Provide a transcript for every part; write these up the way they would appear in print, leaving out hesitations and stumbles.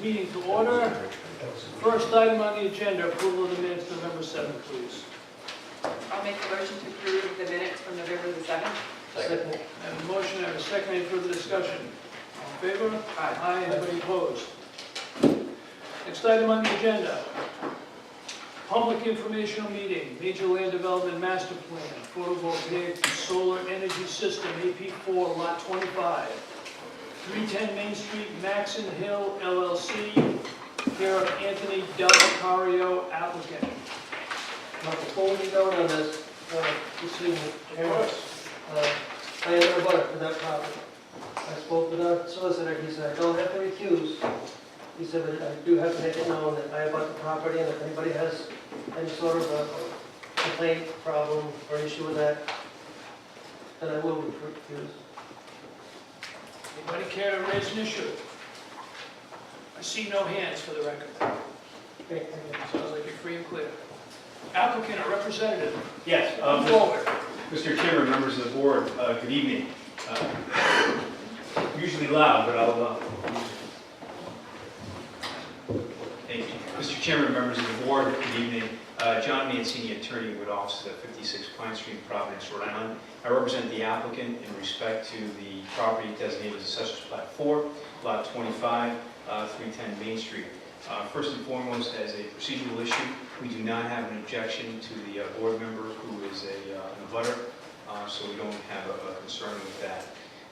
meeting to order. First item on the agenda, approval of the minutes, November 7th, please. I'll make a motion to approve the minutes from November the 7th. Second. I have a motion, I have a second, any further discussion? All in favor? Aye. Anybody opposed? Next item on the agenda, public informational meeting, major land development master plan, photovoltaic solar energy system, AP4, lot 25, 310 Main Street, Maxon Hill, LLC, care of Anthony Del Vicario, applicant. Before we go on this evening, Chairman, I am a butter for that property. I spoke with our solicitor, he said, I don't have to recuse. He said, but I do have to make it known that I bought the property, and if anybody has any sort of a complaint, problem, or issue with that, then I will recuse. Anybody care to raise an issue? I see no hands for the record. Okay, thank you. Sounds like you're free and clear. Applicant or representative, Yes, come forward. Mr. Chairman, members of the board, good evening. Usually loud, but I'll. Thank you. Mr. Chairman, members of the board, good evening. John Mancini, attorney with office at 56 Pine Street, Providence, Rhode Island. I represent the applicant in respect to the property designated as Assessor's Plat 4, Lot 25, 310 Main Street. First and foremost, as a procedural issue, we do not have an objection to the board member who is an abutter, so we don't have a concern with that.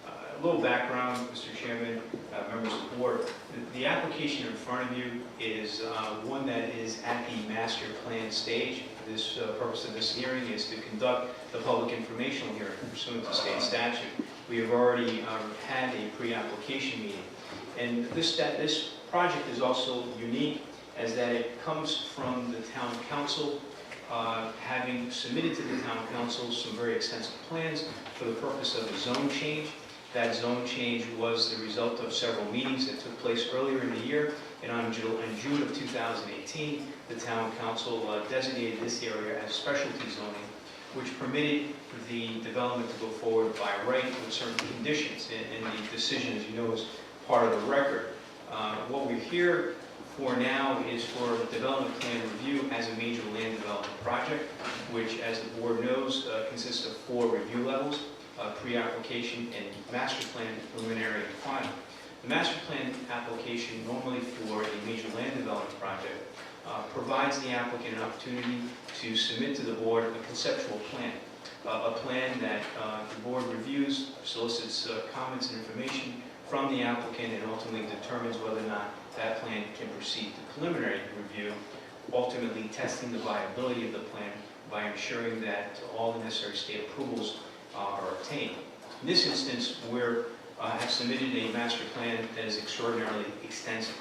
A little background, Mr. Chairman, members of the board. The application in front of you is one that is at the master plan stage. This purpose of this hearing is to conduct the public informational hearing pursuant to state statute. We have already had a pre-application meeting, and this project is also unique as that it comes from the town council, having submitted to the town council some very extensive plans for the purpose of a zone change. That zone change was the result of several meetings that took place earlier in the year, and in June of 2018, the town council designated this area as specialty zoning, which permitted the development to go forward by right with certain conditions, and the decision, as you know, is part of the record. What we're here for now is for development plan review as a major land development project, which, as the board knows, consists of 4 review levels: pre-application and master plan, preliminary, and final. The master plan application, normally for a major land development project, provides the applicant an opportunity to submit to the board a conceptual plan, a plan that the board reviews, solicits comments and information from the applicant, and ultimately determines whether or not that plan can proceed to preliminary review, ultimately testing the viability of the plan by ensuring that all the necessary state approvals are obtained. In this instance, we have submitted a master plan that is extraordinarily extensive.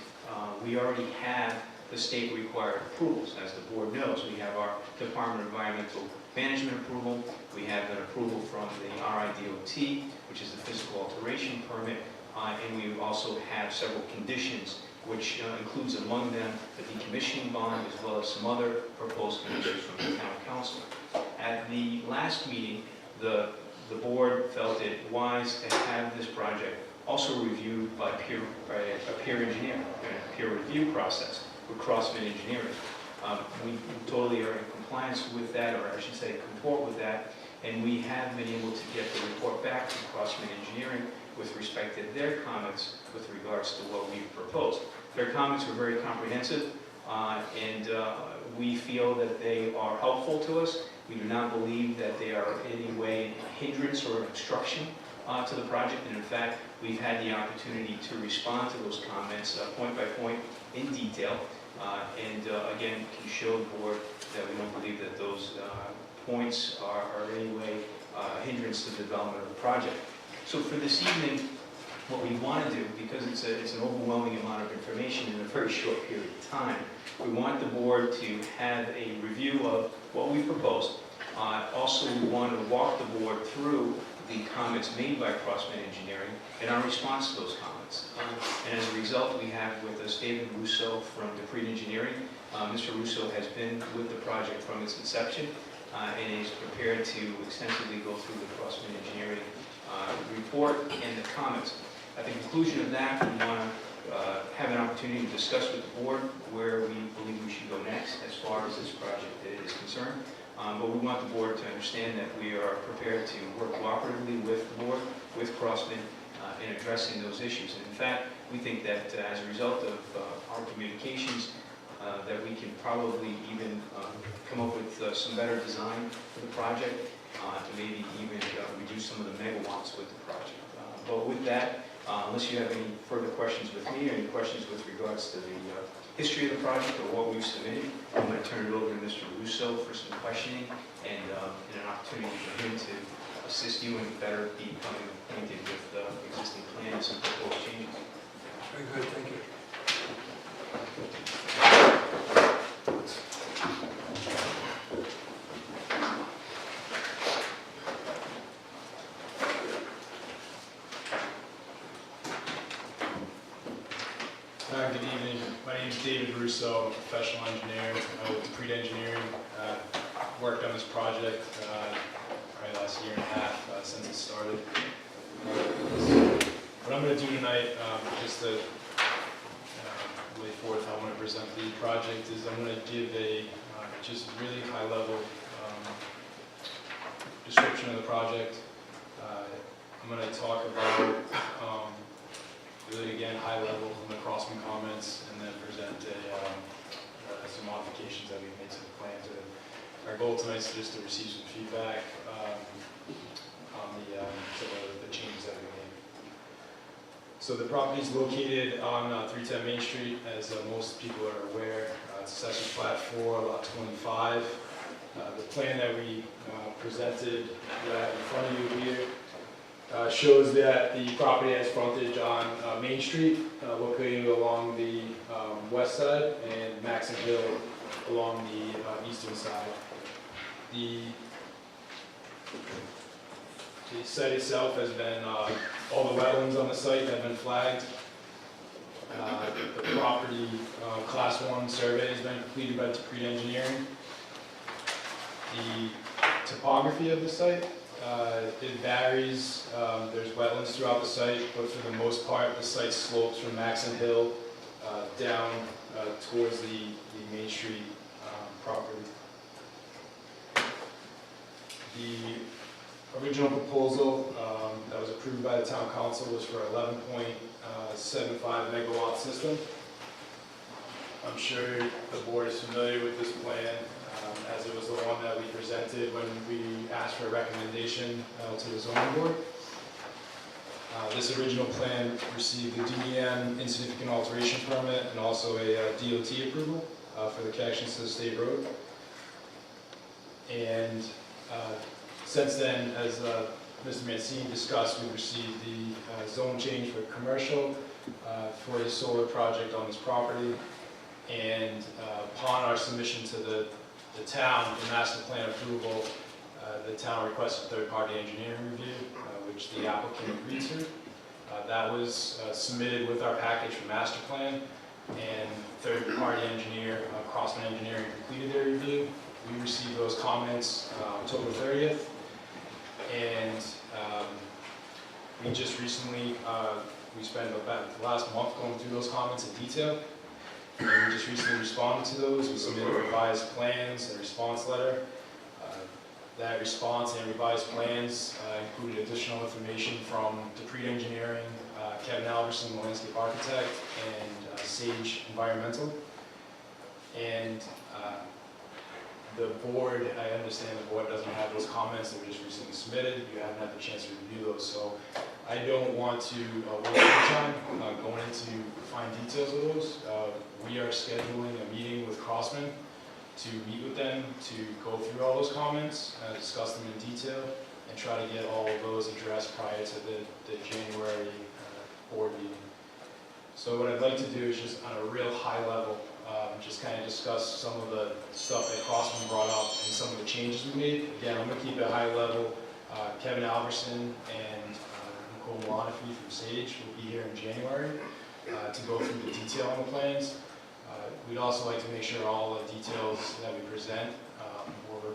We already have the state required approvals. As the board knows, we have our Department of Environmental Management approval, we have an approval from the RIDOT, which is the physical alteration permit, and we also have several conditions, which includes among them the decommissioning bond, as well as some other proposed conditions from the town council. At the last meeting, the board felt it wise to have this project also reviewed by a peer engineer, a peer review process with Crossman Engineering. We totally are in compliance with that, or I should say comport with that, and we have been able to get the report back from Crossman Engineering with respect to their comments with regards to what we've proposed. Their comments were very comprehensive, and we feel that they are helpful to us. We do not believe that they are in any way a hindrance or an obstruction to the project, and in fact, we've had the opportunity to respond to those comments point by point in detail, and again, can show the board that we don't believe that those points are in any way a hindrance to the development of the project. So for this evening, what we want to do, because it's an overwhelming amount of information in a very short period of time, we want the board to have a review of what we proposed. Also, we want to walk the board through the comments made by Crossman Engineering and our response to those comments. And as a result, we have with us David Russo from Dupree Engineering. Mr. Russo has been with the project from its inception and is prepared to extensively go through the Crossman Engineering report and the comments. At the conclusion of that, we want to have an opportunity to discuss with the board where we believe we should go next as far as this project is concerned. But we want the board to understand that we are prepared to work cooperatively with the board, with Crossman, in addressing those issues. And in fact, we think that as a result of our communications, that we can probably even come up with some better design for the project, to maybe even reduce some of the megawatts with the project. But with that, unless you have any further questions with me or any questions with regards to the history of the project or what we've submitted, I'm going to turn it over to Mr. Russo for some questioning and an opportunity for him to assist you in better becoming acquainted with existing plans and proposed changes. Very good, thank you. Good evening. My name is David Russo. I'm a professional engineer with Decreed Engineering. Worked on this project probably last year and a half since it started. What I'm going to do tonight, just to lay forth how I'm going to present the project, is I'm going to give a just really high-level description of the project. I'm going to talk about really, again, high level from the Crossman comments, and then present some modifications that we've made to the plan. Our goal tonight is just to receive some feedback on some of the changes that we made. So the property is located on 310 Main Street, as most people are aware. It's Assessor's Plat 4, Lot 25. The plan that we presented in front of you here shows that the property has frontage on Main Street, located along the west side, and Maxon Hill along the eastern side. The site itself has been, all the wetlands on the site have been flagged. The property Class 1 survey has been completed by Decreed Engineering. The topography of the site, it varies. There's wetlands throughout the site, but for the most part, the site slopes from Maxon Hill down towards the Main Street property. The original proposal that was approved by the town council was for 11.75 megawatt system. I'm sure the board is familiar with this plan, as it was the one that we presented when we asked for a recommendation to the zoning board. This original plan received the DEM insignificant alteration permit and also a DOT approval for the connections to the state road. And since then, as Mr. Mancini discussed, we received the zone change for commercial for a solar project on this property. And upon our submission to the town for master plan approval, the town requested third-party engineering review, which the applicant agreed to. That was submitted with our package for master plan, and third-party engineer, Crossman Engineering, completed their review. We received those comments October 30th, and we just recently, we spent about the last month going through those comments in detail. And we just recently responded to those. We submitted revised plans, a response letter. That response and revised plans included additional information from Decreed Engineering, Kevin Alverson, the landscape architect, and Sage Environmental. And the board, I understand the board doesn't have those comments that we just recently submitted. You haven't had the chance to review those, so I don't want to waste your time going into fine details of those. We are scheduling a meeting with Crossman to meet with them to go through all those comments, discuss them in detail, and try to get all of those addressed prior to the January board meeting. So what I'd like to do is just on a real high level, just kind of discuss some of the stuff that Crossman brought up and some of the changes we made. Again, I'm going to keep it high level. Kevin Alverson and Nicole Malanafi from Sage will be here in January to go through the detail on the plans. We'd also like to make sure all the details that we present were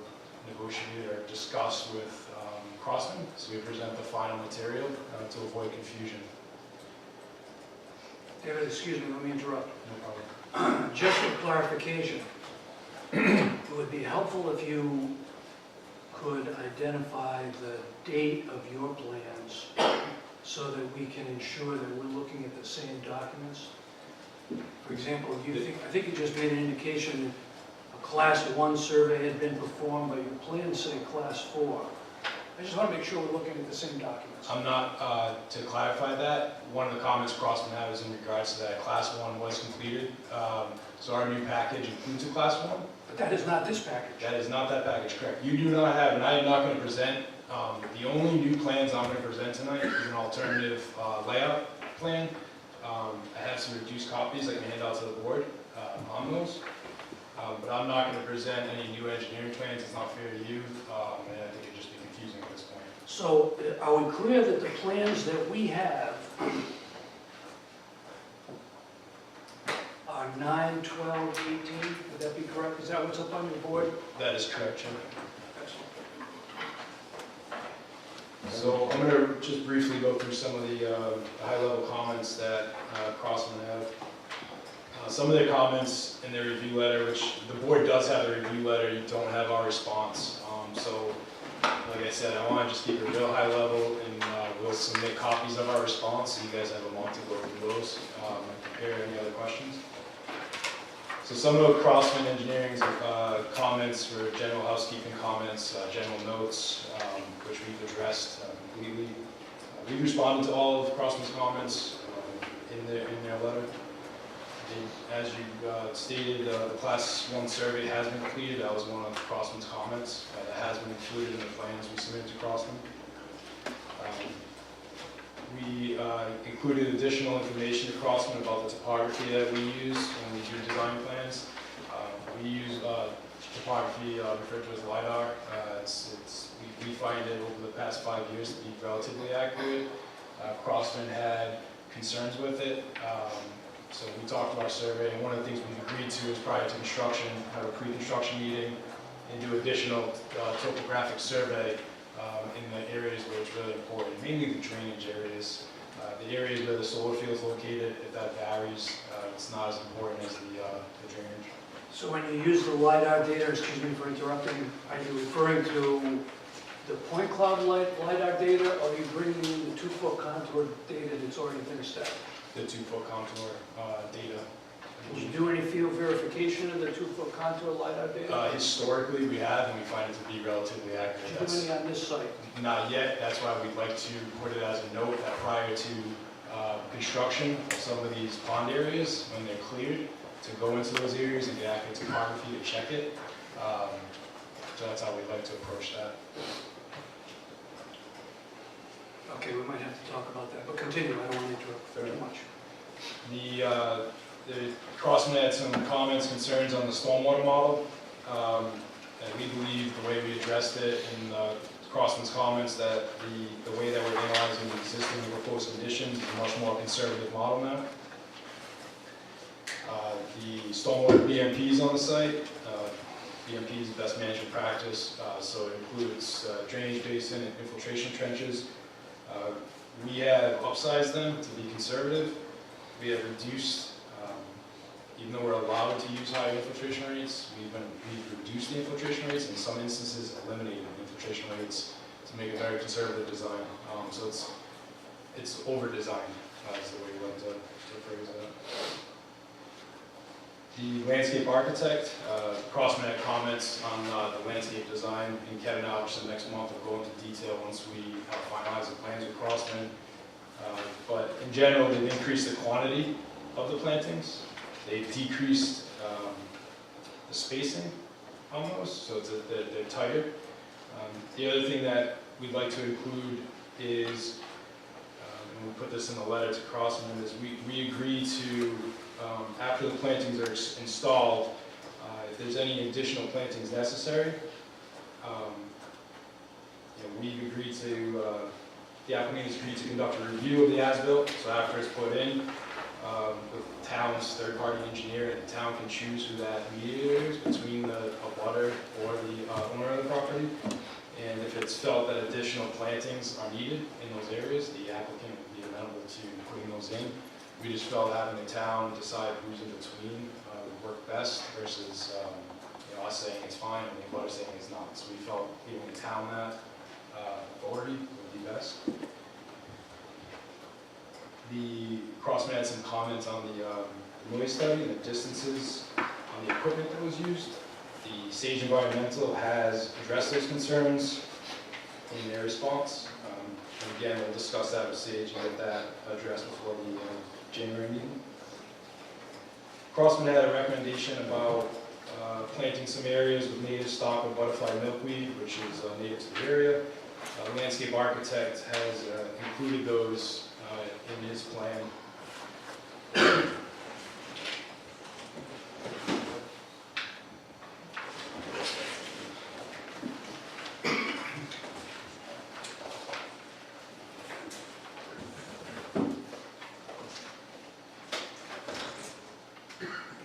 negotiated or discussed with Crossman, so we present the final material to avoid confusion. David, excuse me, let me interrupt. No problem. Just for clarification, it would be helpful if you could identify the date of your plans so that we can ensure that we're looking at the same documents. For example, I think you just made an indication a Class 1 survey had been performed, but your plans say Class 4. I just want to make sure we're looking at the same documents. I'm not, to clarify that, one of the comments Crossman had was in regards to that Class 1 was completed. So our new package includes a Class 1. But that is not this package. That is not that package, correct. You do not have, and I am not going to present, the only new plans I'm going to present tonight is an alternative layout plan. I have some reduced copies I can hand out to the board on those. But I'm not going to present any new engineering plans. It's not fair to you, and I think it'd just be confusing at this point. So are we clear that the plans that we have are 9, 12, 18? Would that be correct? Is that what's up on your board? That is correct, Chairman. Excellent. So I'm going to just briefly go through some of the high-level comments that Crossman had. Some of their comments in their review letter, which the board does have a review letter, you don't have our response. So, like I said, I want to just keep it real high level, and we'll submit copies of our response, so you guys have a month to go through those and prepare any other questions. So some of Crossman Engineering's comments were general housekeeping comments, general notes, which we've addressed completely. We've responded to all of Crossman's comments in their letter. As you stated, the Class 1 survey has been completed. That was one of Crossman's comments. That has been included in the plans we submitted to Crossman. We included additional information to Crossman about the topography that we use when we do design plans. We use topography referred to as LiDAR. We find it over the past 5 years to be relatively accurate. Crossman had concerns with it. So we talked about our survey, and one of the things we've agreed to is prior to construction, have a pre-construction meeting and do additional topographic survey in the areas where it's really important, mainly the drainage areas. The areas where the solar field is located, if that varies, it's not as important as the drainage. So when you use the LiDAR data, excuse me for interrupting, are you referring to the point cloud LiDAR data, or are you bringing in the 2-foot contour data that's already been established? The 2-foot contour data. Did you do any field verification of the 2-foot contour LiDAR data? Historically, we have, and we find it to be relatively accurate. Did you do any on this site? Not yet. That's why we'd like to put it as a note that prior to construction of some of these pond areas, when they're cleared, to go into those areas and get accurate topography to check it. So that's how we'd like to approach that. Okay, we might have to talk about that, but continue, I don't want to interrupt too much. The Crossman had some comments, concerns on the stormwater model. And we believe the way we addressed it in Crossman's comments that the way that we're analyzing the existing and proposed conditions is a much more conservative model now. The stormwater BMPs on the site, BMP is best management practice, so it includes drainage basin and infiltration trenches. We have upsized them to be conservative. We have reduced, even though we're allowed to use high infiltration rates, we've reduced the infiltration rates, in some instances eliminated infiltration rates to make a very conservative design. So it's over-designed, is the way we like to phrase that. The landscape architect, Crossman had comments on the landscape design, and Kevin Albertson next month will go into detail once we finalize the plans with Crossman. But in general, they've increased the quantity of the plantings. They've decreased the spacing almost, so they're tighter. The other thing that we'd like to include is, and we put this in the letter to Crossman, is we agree to, after the plantings are installed, if there's any additional plantings necessary, we've agreed to, the applicant has agreed to conduct a review of the as-built, so after it's put in, the town's third-party engineer, and the town can choose who that mediator is between the abutter or the owner of the property. And if it's felt that additional plantings are needed in those areas, the applicant would be amenable to putting those in. We just felt having the town decide who's in between would work best versus us saying it's fine and the abutter saying it's not. So we felt giving the town that authority would be best. The Crossman had some comments on the noise study and the distances on the equipment that was used. The Sage Environmental has addressed those concerns in their response. And again, we'll discuss that with Sage and get that addressed before the January meeting. Crossman had a recommendation about planting some areas with native stock of butterfly milkweed, which is native to the area. The landscape architect has included those in his plan.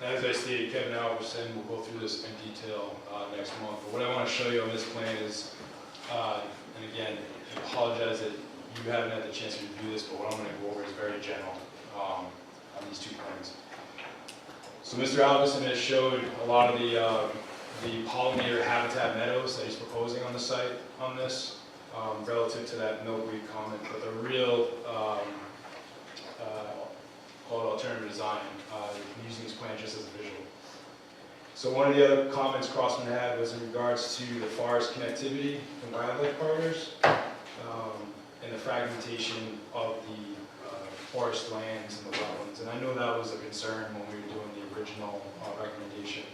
As I stated, Kevin Alverson will go through this in detail next month. But what I want to show you on this plan is, and again, I apologize that you haven't had the chance to review this, but what I'm going to go over is very general on these two plans. So Mr. Alverson has showed a lot of the pollinator habitat meadows that he's proposing on the site on this, relative to that milkweed comment. But the real called alternative design, using this plan just as a visual. So one of the other comments Crossman had was in regards to the forest connectivity and wildlife corridors, and the fragmentation of the forest lands and the wetlands. And I know that was a concern when we were doing the original recommendation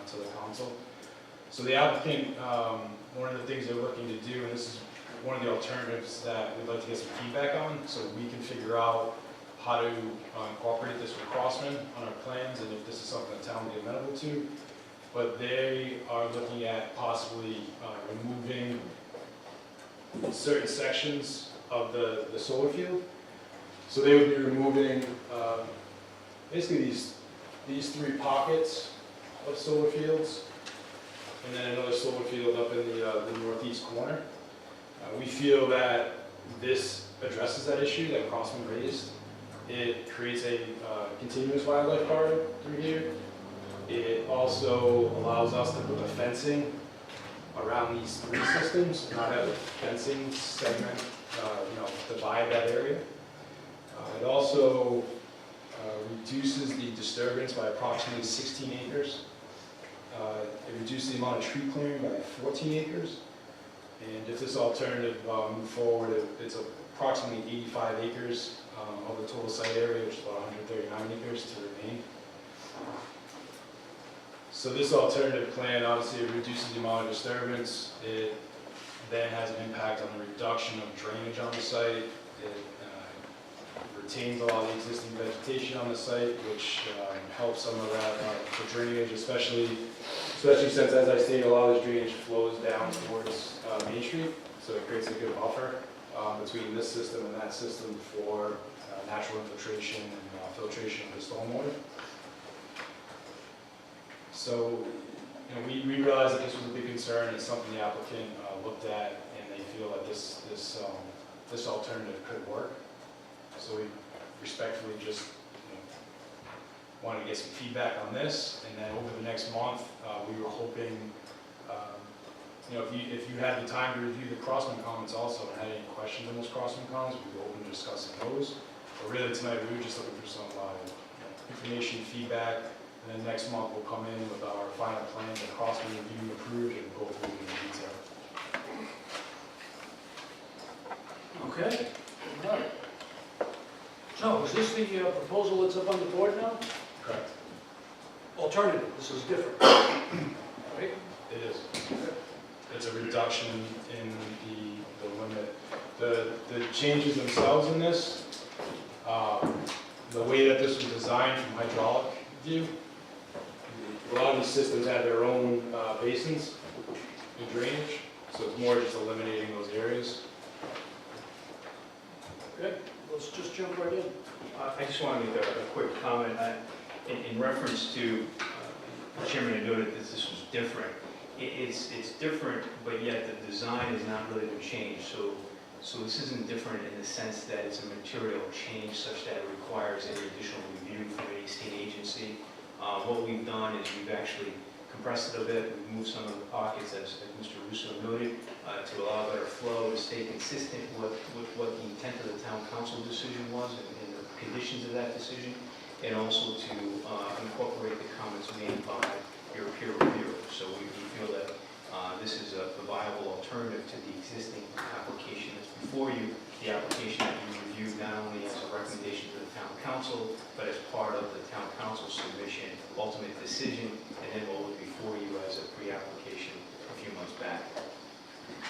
to the council. So the applicant, one of the things they're looking to do, and this is one of the alternatives that we'd like to get some feedback on, so we can figure out how to incorporate this with Crossman on our plans, and if this is something the town would be amenable to. But they are looking at possibly removing certain sections of the solar field. So they would be removing basically these three pockets of solar fields, and then another solar field up in the northeast corner. We feel that this addresses that issue that Crossman raised. It creates a continuous wildlife corridor through here. It also allows us to put the fencing around these three systems, not have a fencing segment, divide that area. It also reduces the disturbance by approximately 16 acres. It reduces the amount of tree clearing by 14 acres. And if this alternative move forward, it's approximately 85 acres of the total site area, which is about 139 acres to remain. So this alternative plan obviously reduces the amount of disturbance. It then has an impact on the reduction of drainage on the site. It retains a lot of the existing vegetation on the site, which helps some of that for drainage, especially since, as I stated, a lot of this drainage flows down towards Main Street, so it creates a good buffer between this system and that system for natural infiltration and filtration of the stormwater. So, we realized that this was a big concern. It's something the applicant looked at, and they feel that this alternative could work. So we respectfully just wanted to get some feedback on this, and then over the next month, we were hoping, if you had the time to review the Crossman comments also and had any questions on those Crossman comments, we'd be open to discussing those. But really tonight, we were just looking for some information, feedback, and then next month we'll come in with our final plans that Crossman reviewed and approved, and go through them in detail. Okay. All right. So, is this the proposal that's up on the board now? Correct. Alternative, this is different. Right? It is. It's a reduction in the limit. The changes themselves in this, the way that this was designed from hydraulic view, a lot of these systems have their own basins and drainage, so it's more just eliminating those areas. Okay, let's just jump right in. I just want to make a quick comment. In reference to, the chairman had noted that this was different. It's different, but yet the design has not really been changed. So this isn't different in the sense that it's a material change such that it requires any additional review from any state agency. What we've done is we've actually compressed it a bit, we've moved some of the pockets, as Mr. Russo noted, to allow better flow, to stay consistent with what the intent of the town council decision was and the conditions of that decision, and also to incorporate the comments made by your peer reviewer. So we feel that this is a viable alternative to the existing application that's before you, the application that you reviewed not only as a recommendation to the town council, but as part of the town council submission, ultimate decision, and then what was before you as a pre-application a few months back.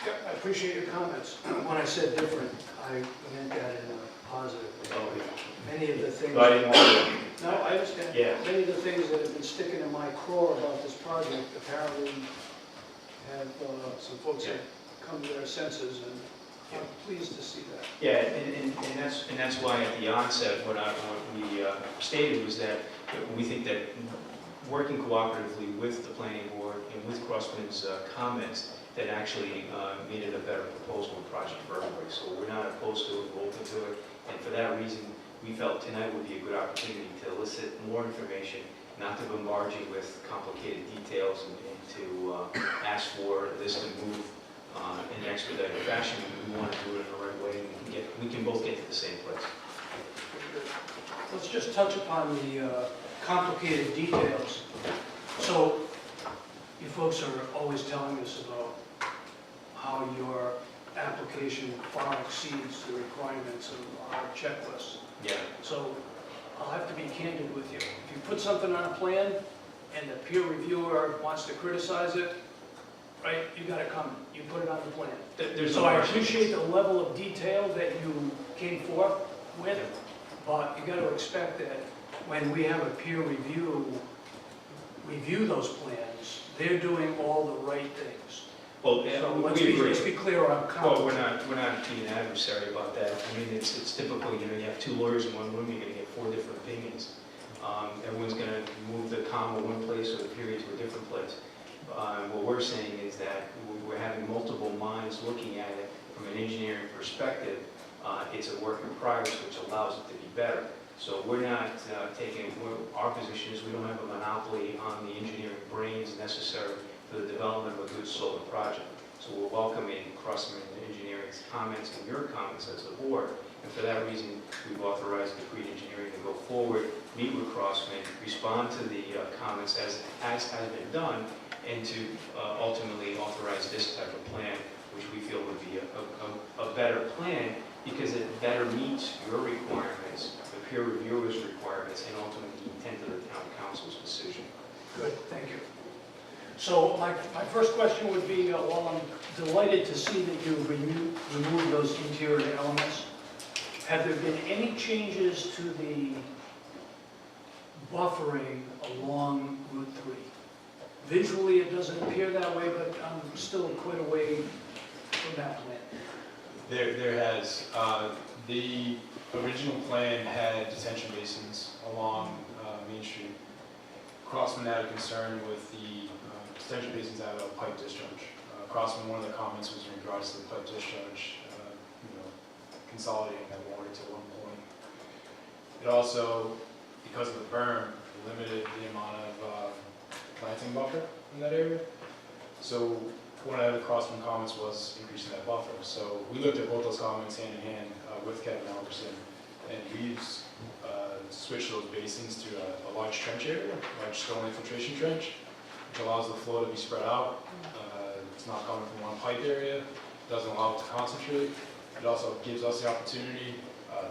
Yep, I appreciate your comments. When I said different, I meant that in a positive way. Oh, yeah. Many of the things. But I didn't want to, No, I understand. Yeah. Many of the things that have been sticking in my craw about this project apparently have, some folks have come to their senses, and I'm pleased to see that. yeah, and that's why at the onset, what we stated was that we think that working cooperatively with the planning board and with Crossman's comments, that actually made it a better proposal and project for everybody. So we're not opposed to it, we're open to it, and for that reason, we felt tonight would be a good opportunity to elicit more information, not to bombard you with complicated details and to ask for this to move in an expedited fashion. We want to do it in the right way, and we can both get to the same place. Let's just touch upon the complicated details. So, you folks are always telling us about how your application far exceeds the requirements of our checklist. Yeah. So, I'll have to be candid with you. If you put something on a plan and the peer reviewer wants to criticize it, right, you gotta come, you put it on the plan. There's So no I question. appreciate the level of detail that you came forth with, but you gotta expect that when we have a peer review those plans, they're doing all the right things. Well, So we agree. let's be clear on Well, count. we're not being an adversary about that. I mean, it's typical, you know, you have two lawyers in one room, you're gonna get four different opinions. Everyone's gonna move the comma one place or the period to a different place. What we're saying is that we're having multiple minds looking at it from an engineering perspective. It's a work in progress, which allows it to be better. So we're not our position is we don't have a monopoly on the engineering brains necessary for the development of a good solar project. So we're welcoming Crossman Engineering's comments and your comments as a board. And for that reason, we've authorized the Creed Engineering to go forward, meet with Crossman, respond to the comments as has been done, and to ultimately authorize this type of plan, which we feel would be a better plan because it better meets your requirements, the peer reviewer's requirements, and ultimately the intent of the town council's decision. Good, thank you. So my first question would be, while I'm delighted to see that you've removed those interior elements, have there been any changes to the buffering along Route 3? Visually, it doesn't appear that way, but I'm still quite a way from that plan. There has, the original plan had detention basins along Main Street. Crossman had a concern with the detention basins out of pipe discharge. Crossman, one of the comments was in regards to the pipe discharge, consolidating that water to one point. It also, because of the berm, limited the amount of planting buffer in that area. So one of the Crossman comments was increasing that buffer. So we looked at both those comments hand in hand with Kevin Albertson, and we've switched those basins to a large trench area, large stone infiltration trench, which allows the flow to be spread out. It's not coming from one pipe area, doesn't allow it to concentrate. It also gives us the opportunity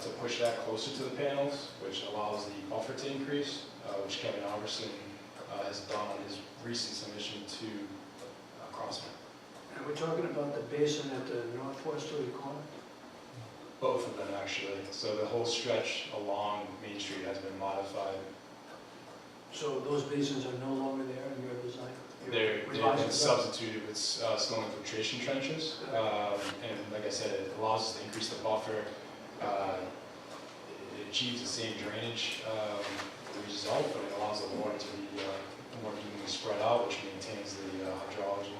to push that closer to the panels, which allows the buffer to increase, which Kevin Albertson has done on his recent submission to Crossman. And we're talking about the basin at the northwesterly corner? Both of them, actually. So the whole stretch along Main Street has been modified. So those basins are no longer there in your design? Your They've revised been design? substituted with snow infiltration trenches. And like I said, it allows us to increase the buffer. It achieves the same drainage result, but it allows the water to be more evenly spread out, which maintains the hydrology.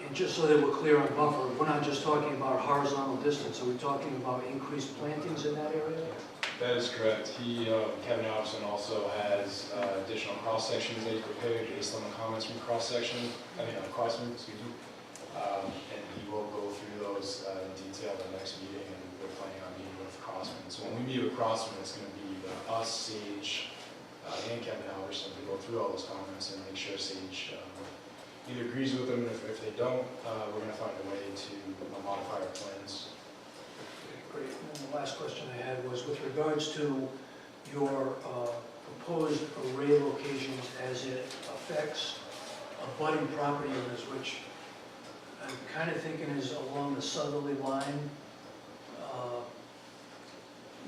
In And just so that we're clear on buffer, we're not just talking about horizontal distance, are we talking about increased plantings in that area? That is correct. Kevin Albertson also has additional cross-sections that he prepared based on the comments from crossmen, excuse me. And he will go through those in detail at the next meeting, and we're planning on meeting with crossmen. So when we meet with crossmen, it's going to be us, Sage, and Kevin Albertson to go through all those comments and make sure Sage either agrees with them, and if they don't, we're going to find a way to modify our plans. Great. And the last question I had was with regards to your proposed array locations as it affects abutting property owners, which I'm kind of thinking is along the southerly line.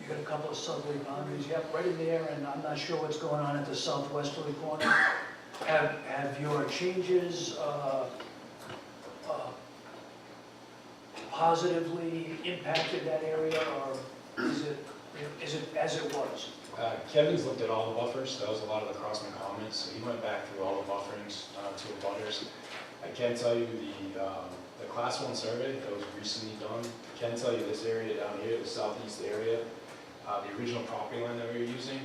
You got a couple of southerly boundaries, yep, right in there, and I'm not sure what's going on at the southwesterly corner. Have your changes positively impacted that area, or is it as it was? Kevin's looked at all the buffers. That was a lot of the crossman comments. So he went back through all the bufferings to abutters. I can tell you the class 1 survey that was recently done, I can tell you this area down here, the southeast area, the original property line that we were using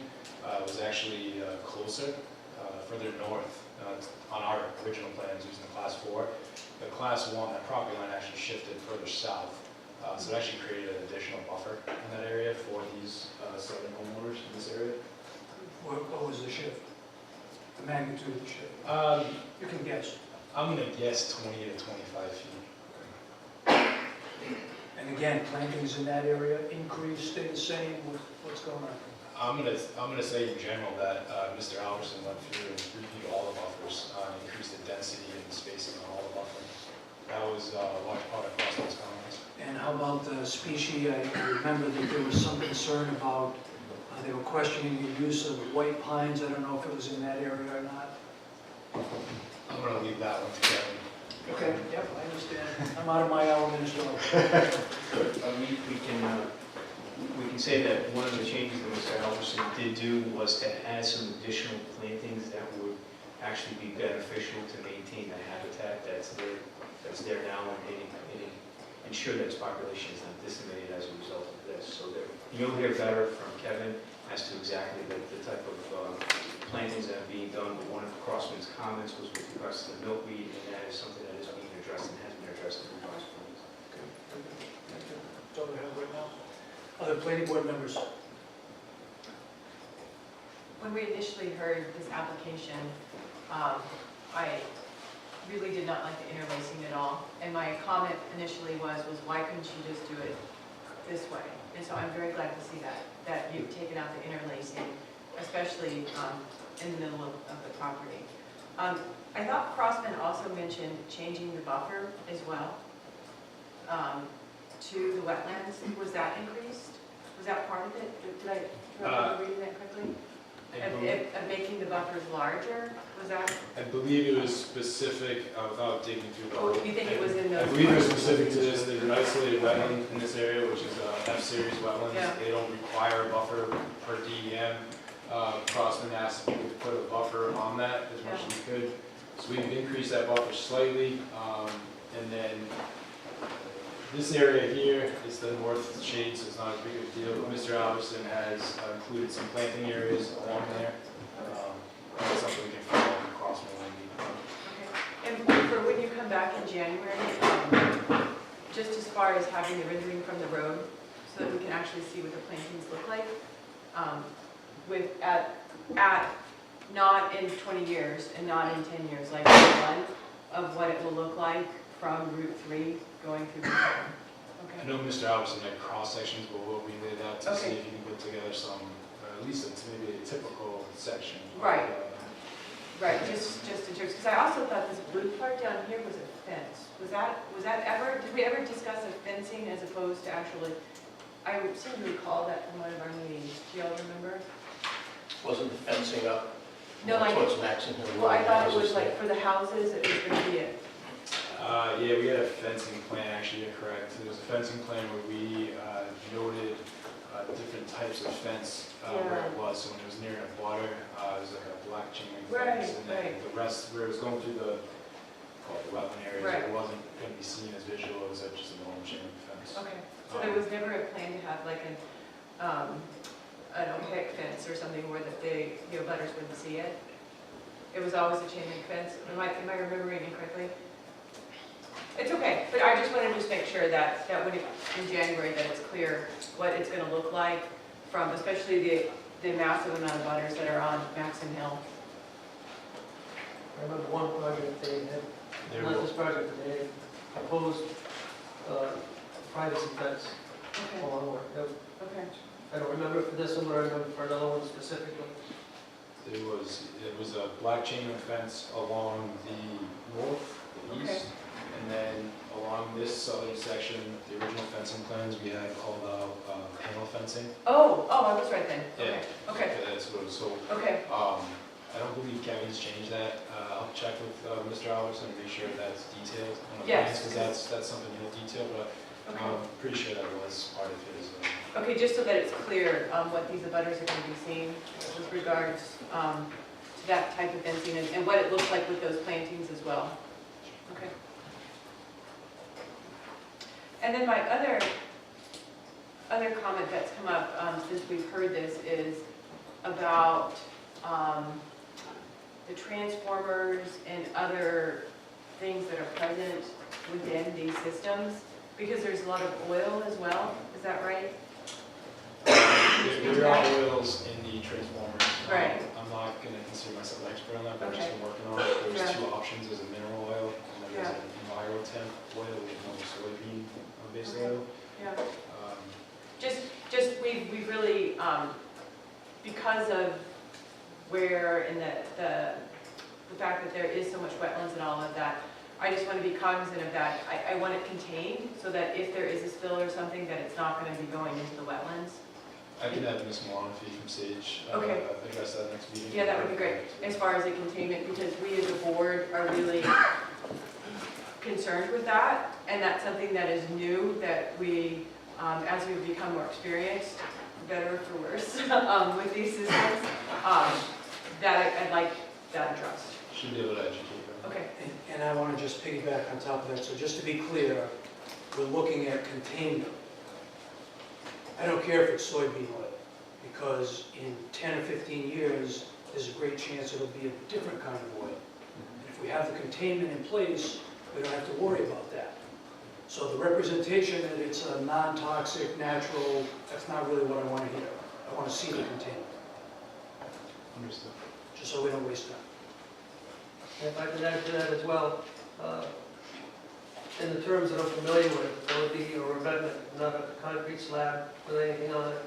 was actually closer, further north on our original plans using the class 4. The class 1, that property line actually shifted further south. So it actually created an additional buffer in that area for these southern homeowners in this area. What was the shift? The magnitude of the shift? You can guess. I'm going to guess 20 to 25 feet. And again, plantings in that area increase, stay the same, what's going on? I'm gonna say in general that Mr. Albertson went through and reviewed all the buffers, increased the density and the spacing on all the buffers. That was a large part of Crossman's comments. And how about the species? I remember that there was some concern about, they were questioning the use of white pines. I don't know if it was in that area or not. I'm gonna leave that one to Kevin. Okay, yep, I understand. I'm out of my element as well. We can say that one of the changes that Mr. Albertson did do was to add some additional plantings that would actually be beneficial to maintain the habitat that's there now, and ensure that its population is not decimated as a result of this. So that you'll hear better from Kevin as to exactly the type of plantings that are being done. But one of Crossman's comments was with regards to the milkweed, and that is something that is being addressed and has been addressed in the revised plans. Okay, thank you. That's all I have right now. Other planning board members? When we initially heard this application, I really did not like the interlacing at all. And my comment initially was why couldn't you just do it this way? And so I'm very glad to see that you've taken out the interlacing, especially in the middle of the property. I thought Crossman also mentioned changing the buffer as well to the wetlands. Was that increased? Was that part of it? Did I remember reading that correctly? Of making the buffers larger? Was that? I believe it was specific, without digging through the whole. Oh, you think it was in those? I believe it was specific to this. There's an isolated wetland in this area, which is F-series wetlands. Yeah. They don't require a buffer per DEM. Crossman asked if we could put a buffer on that as much as we could. So we've increased that buffer slightly, and then this area here is the north shade, so it's not as big of a deal. But Mr. Albertson has included some planting areas along there. That's something we can follow up with Crossman when we Okay. And for when you come back in January, just as far as having the rendering from the road, so that we can actually see what the plantings look like, at not in 20 years and not in 10 years, like one of what it will look like from Route 3 going through the town. I Okay. know Mr. Albertson had cross sections, but we'll relay that to see Okay. if he can put together some, at least maybe a typical section. Right. Right, just in terms, because I also thought this blue part down here was a fence. Was that ever, did we ever discuss a fencing as opposed to actually, I seem to recall that from one of our meetings. Do y'all remember? Wasn't the fencing up No, like, towards Maxon Hill Road? well, I thought it was houses like there? for the houses, it was going to be a, Yeah, we had a fencing plan, actually, you're correct. There was a fencing plan where we noted different types of fence where it was. So when it was near a water, it was like a black chain link fence. Right, And then right. the rest, where it was going through the call it the wetland areas. Right. It wasn't going to be seen as visual, it was just a normal chain link fence. Okay, so there was never a plan to have like an opaque fence or something where the abutters wouldn't see it? It was always a chain link fence? Am I remembering incorrectly? It's okay, but I just wanted to just make sure that when in January, that it's clear what it's gonna look like from, especially the massive amount of butters that are on Maxon Hill. I remember one project they had, There not were- this project, but they had proposed privacy fence Okay, along where, okay, I don't remember for this one, but I remember for another one specifically. It was a black chain link fence along the north, the Okay. east, and then along this southern section, the original fencing plans we had called out panel fencing. oh, I was right then, Yeah. okay, That's what it was. So okay, I don't believe Kevin's changed that. I'll check with Mr. Albertson and make sure that's detailed on the Yes. plans, because that's something he'll detail, but okay. I'm pretty sure that was part of his. Okay, just so that it's clear what these abutters are going to be seeing with regards to that type of fencing and what it looks like with those plantings as well. Okay. And then my other comment that's come up since we've heard this is about the transformers and other things that are present within these systems, because there's a lot of oil as well, is that right? There are oils in the transformers. Right. I'm not going to consider myself an expert on that, but I've just Okay. been working on it. There's Yeah. two options. There's a mineral oil, and then there's Yeah. an EnviroTemp oil, which is more soybean-based Okay. oil. Yeah. Um, Just we've really, because of where and the fact that there is so much wetlands and all of that, I just want to be cognizant of that. I want it contained so that if there is a spill or something, that it's not going to be going into the wetlands. I can have Ms. Maloney from Sage Okay. address that next meeting. Yeah, that would be great, as far as the containment, because we as a board are really concerned with that, and that's something that is new, that we, as we become more experienced, better or for worse, with these systems, that I'd like that addressed. Should be able to educate them. Okay, And I want to just piggyback on top of that, so just to be clear, we're looking at containment. I don't care if it's soybean oil, because in 10 or 15 years, there's a great chance it'll be a different kind of oil. And if we have the containment in place, we don't have to worry about that. So the representation that it's a non-toxic, natural, that's not really what I want to hear. I want to see the containment, Understood. just so we don't waste time. And if I could add to that as well, in the terms that I'm familiar with, there would be a revetment, not a concrete slab with anything on it.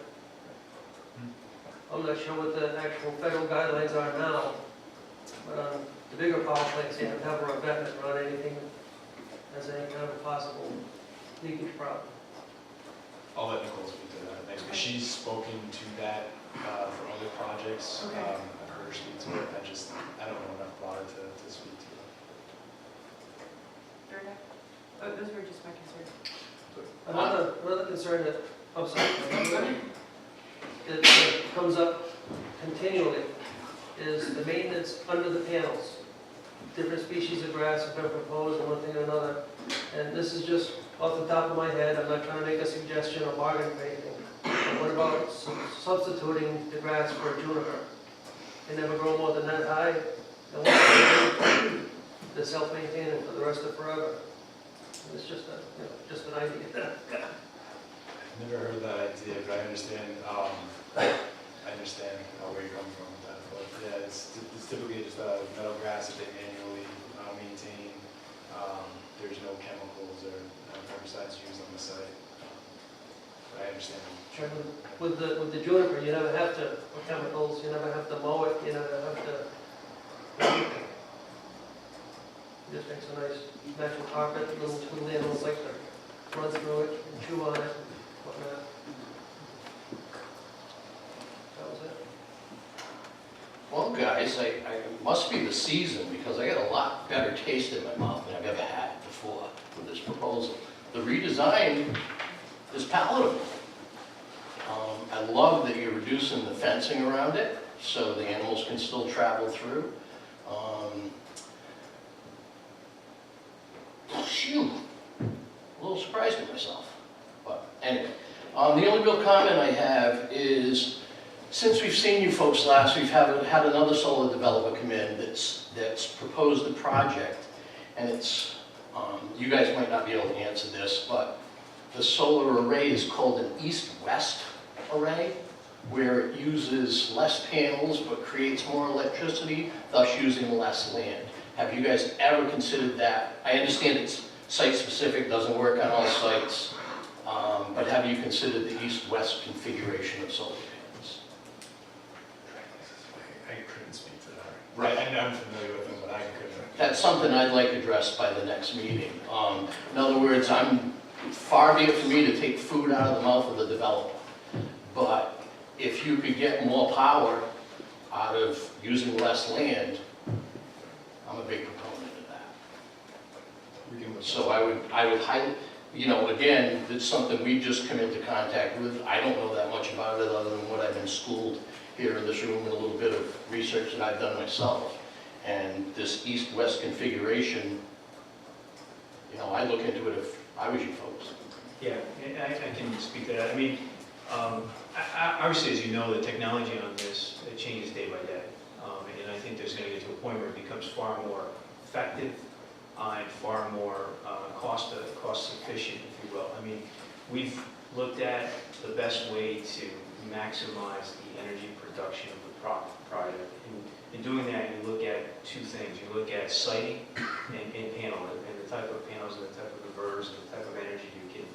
I'm not sure what the actual federal guidelines are now, but on the bigger power plants, they have to have a revetment around anything as any kind of possible leakage problem. I'll let Nicole speak to that next, but she's spoken to that for other projects. Okay. I've heard her speak to it, I don't know enough about it to speak to it. fair enough. Oh, those were just my concerns. Another concern that, I'm sorry, that comes up continually is the maintenance under the panels. Different species of grass have been proposed and one thing or another. And this is just off the top of my head, I'm not trying to make a suggestion or bargain for anything. But what about substituting the grass for juniper? They never grow more than that high. And once they're self-maintaining for the rest of forever. It's just just an idea. I've never heard that idea, but I understand where you're coming from with that. But yeah, it's typically just meadow grass that they manually maintain. There's no chemicals or herbicides used on the site. But I understand. With the juniper, you never have to, or chemicals, you never have to mow it, you never have to. It just makes a nice natural carpet, little animals like to run through it and chew on it, and whatnot. That was it. Well, guys, I must be the season, because I got a lot better taste in my mouth than I've ever had before with this proposal. The redesign is palatable. I love that you're reducing the fencing around it, so the animals can still travel through. real comment I have is, since we've seen you folks last, we've had another solar developer come in that's proposed a project, and it's, you guys might not be able to answer this, but the solar array is called an east-west array, where it uses less panels but creates more electricity, thus using less land. Have you guys ever considered that? I understand it's site-specific, doesn't work on all sites, but have you considered the east-west configuration of solar panels? I couldn't speak to that. Right. I know I'm familiar with them, but I couldn't. That's something I'd like addressed by the next meeting. In other words, far be it for me to take food out of the mouth of the developer, but if you could get more power out of using less land, I'm a big proponent of that. We can look. So I would highly, you know, again, it's something we just come into contact with. I don't know that much about it other than what I've been schooled here in this room and a little bit of research that I've done myself. And this east-west configuration, you know, I'd look into it if I was you folks. Yeah, I can speak to that. I mean, obviously, as you know, the technology on this, it changes day by day. And I think there's going to get to a point where it becomes far more effective and far more cost efficient, if you will. I mean, we've looked at the best way to maximize the energy production of the project. In doing that, you look at two things. You look at siting and panel, and the type of panels and the type of inverters and the type of energy you can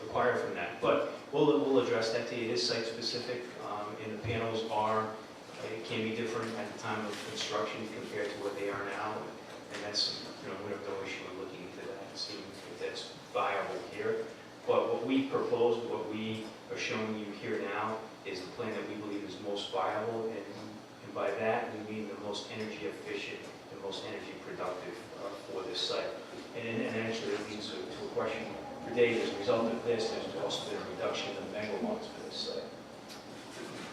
acquire from that. But we'll address that to you. It is site specific, and the panels can be different at the time of construction compared to what they are now. And that's, you know, we have no issue in looking into that and seeing if that's viable here. But what we proposed, what we are showing you here now, is the plan that we believe is most viable, and by that we mean the most energy efficient, the most energy productive for this site. And actually, it leads to a question for Dave. As a result of this, there's also been a reduction in megawatts for this site.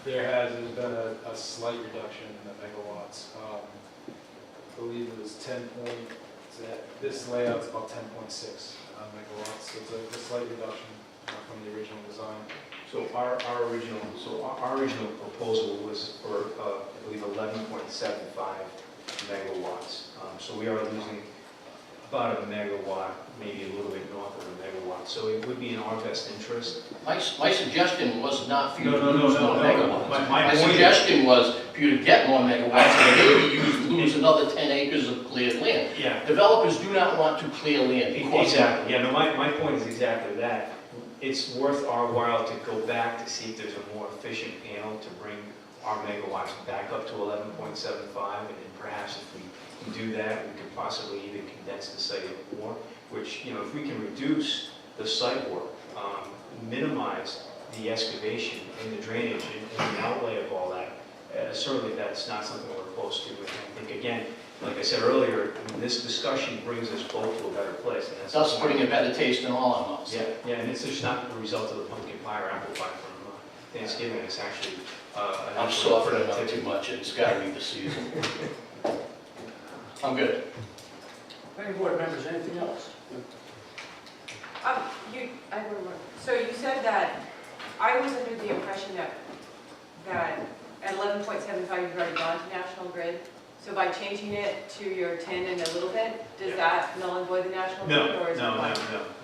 There's been a slight reduction in the megawatts. I believe it was 10 point, this layout's about 10.6 megawatts, so it's a slight reduction from the original design. So our original proposal was for, I believe, 11.75 megawatts. So we are losing about a megawatt, maybe a little bit north of a megawatt. So it would be in our best interest. My suggestion was not for you to No, lose more megawatts. My point is- suggestion was for you to get more megawatts, and maybe you lose another 10 acres of cleared land. Yeah, Developers do not want to clear land. because- exactly. Yeah, no, my point is exactly that. It's worth our while to go back to see if there's a more efficient panel to bring our megawatts back up to 11.75, and then perhaps if we can do that, we could possibly even condense the site more, which, you know, if we can reduce the site work, minimize the excavation and the drainage and the outlay of all that, certainly that's not something we're opposed to. And I think, again, like I said earlier, this discussion brings us both to a better place. And that's Thus putting a better taste in all our mouths. Yeah, and it's just not the result of the pumpkin pie or apple pie from Thanksgiving. It's actually an I'm actual suffering up productivity. too much, it's gotta be the season. I'm good. Planning board members, anything else? I have one more. So you said that, I was under the impression that at 11.75 you've already gone to National Grid. So by changing it to your 10 and a little bit, does that null and void the National Grid? No, or is it no, fine?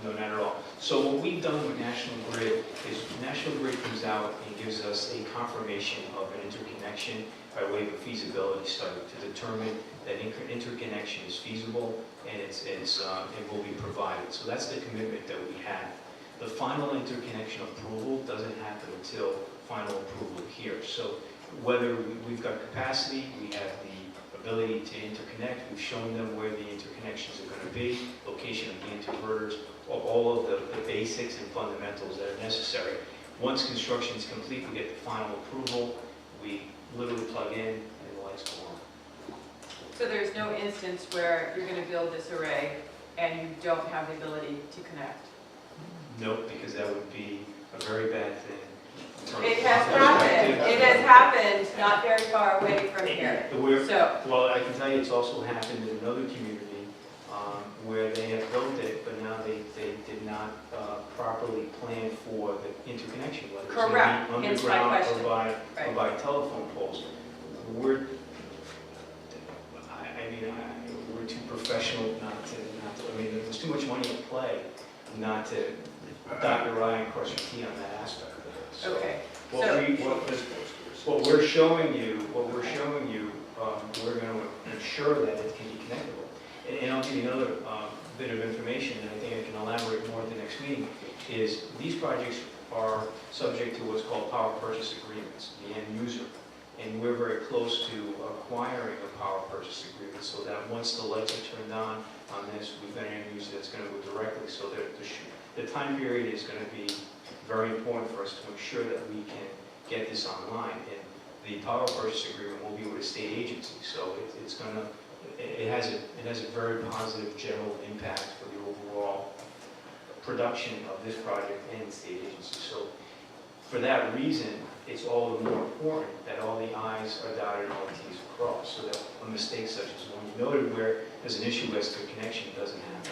not at all. So what we've done with National Grid is National Grid comes out and gives us a confirmation of an interconnection by way of a feasibility study to determine that interconnection is feasible and it will be provided. So that's the commitment that we have. The final interconnection approval doesn't happen until final approval here. So whether we've got capacity, we have the ability to interconnect, we've shown them where the interconnections are going to be, location of the inverters, all of the basics and fundamentals that are necessary. Once construction is complete, we get the final approval, we literally plug in and the lights go on. So there's no instance where you're going to build this array and you don't have the ability to connect? Nope, because that would be a very bad thing. It has happened. It has happened not very far away from here. We're- So, Well, I can tell you it's also happened in another community where they have built it, but now they did not properly plan for the interconnection, whether it's going Correct. to be Hence my underground question. or Right. by telephone poles. We're too professional not to, I mean, there's too much money at play not to dot your I and cross your T on that aspect of it. So Okay, what we're showing you, we're going to ensure that it can be connectable. And I'll give you another bit of information, and I think I can elaborate more at the next meeting, is these projects are subject to what's called power purchase agreements, the end user. And we're very close to acquiring a power purchase agreement so that once the lights are turned on this, we've got an end user that's going to go directly. So the time period is going to be very important for us to ensure that we can get this online. And the power purchase agreement will be with a state agency, so it has a very positive general impact for the overall production of this project and the state agency. So for that reason, it's all the more important that all the I's are dotted and all the T's are crossed, so that a mistake such as one you noted where there's an issue as to connection doesn't happen.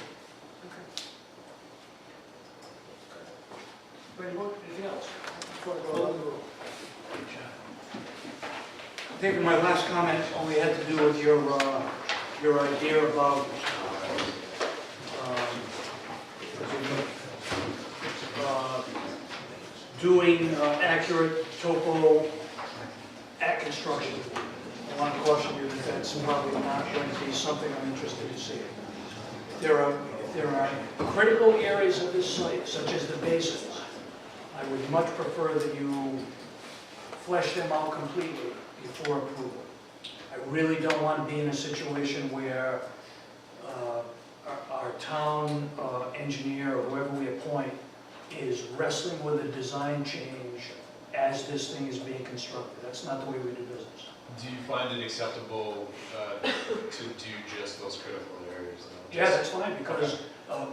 Anything else? Before I go along the road. I think my last comment only had to do with your idea about doing accurate topo at construction. I want to caution you that that's probably not going to be something I'm interested in seeing. If there are critical areas of this site, such as the basins, I would much prefer that you flesh them out completely before approval. I really don't want to be in a situation where our town engineer or whoever we appoint is wrestling with a design change as this thing is being constructed. That's not the way we do business. Do you find it acceptable to do just those critical areas? Though? Yeah, that's fine, because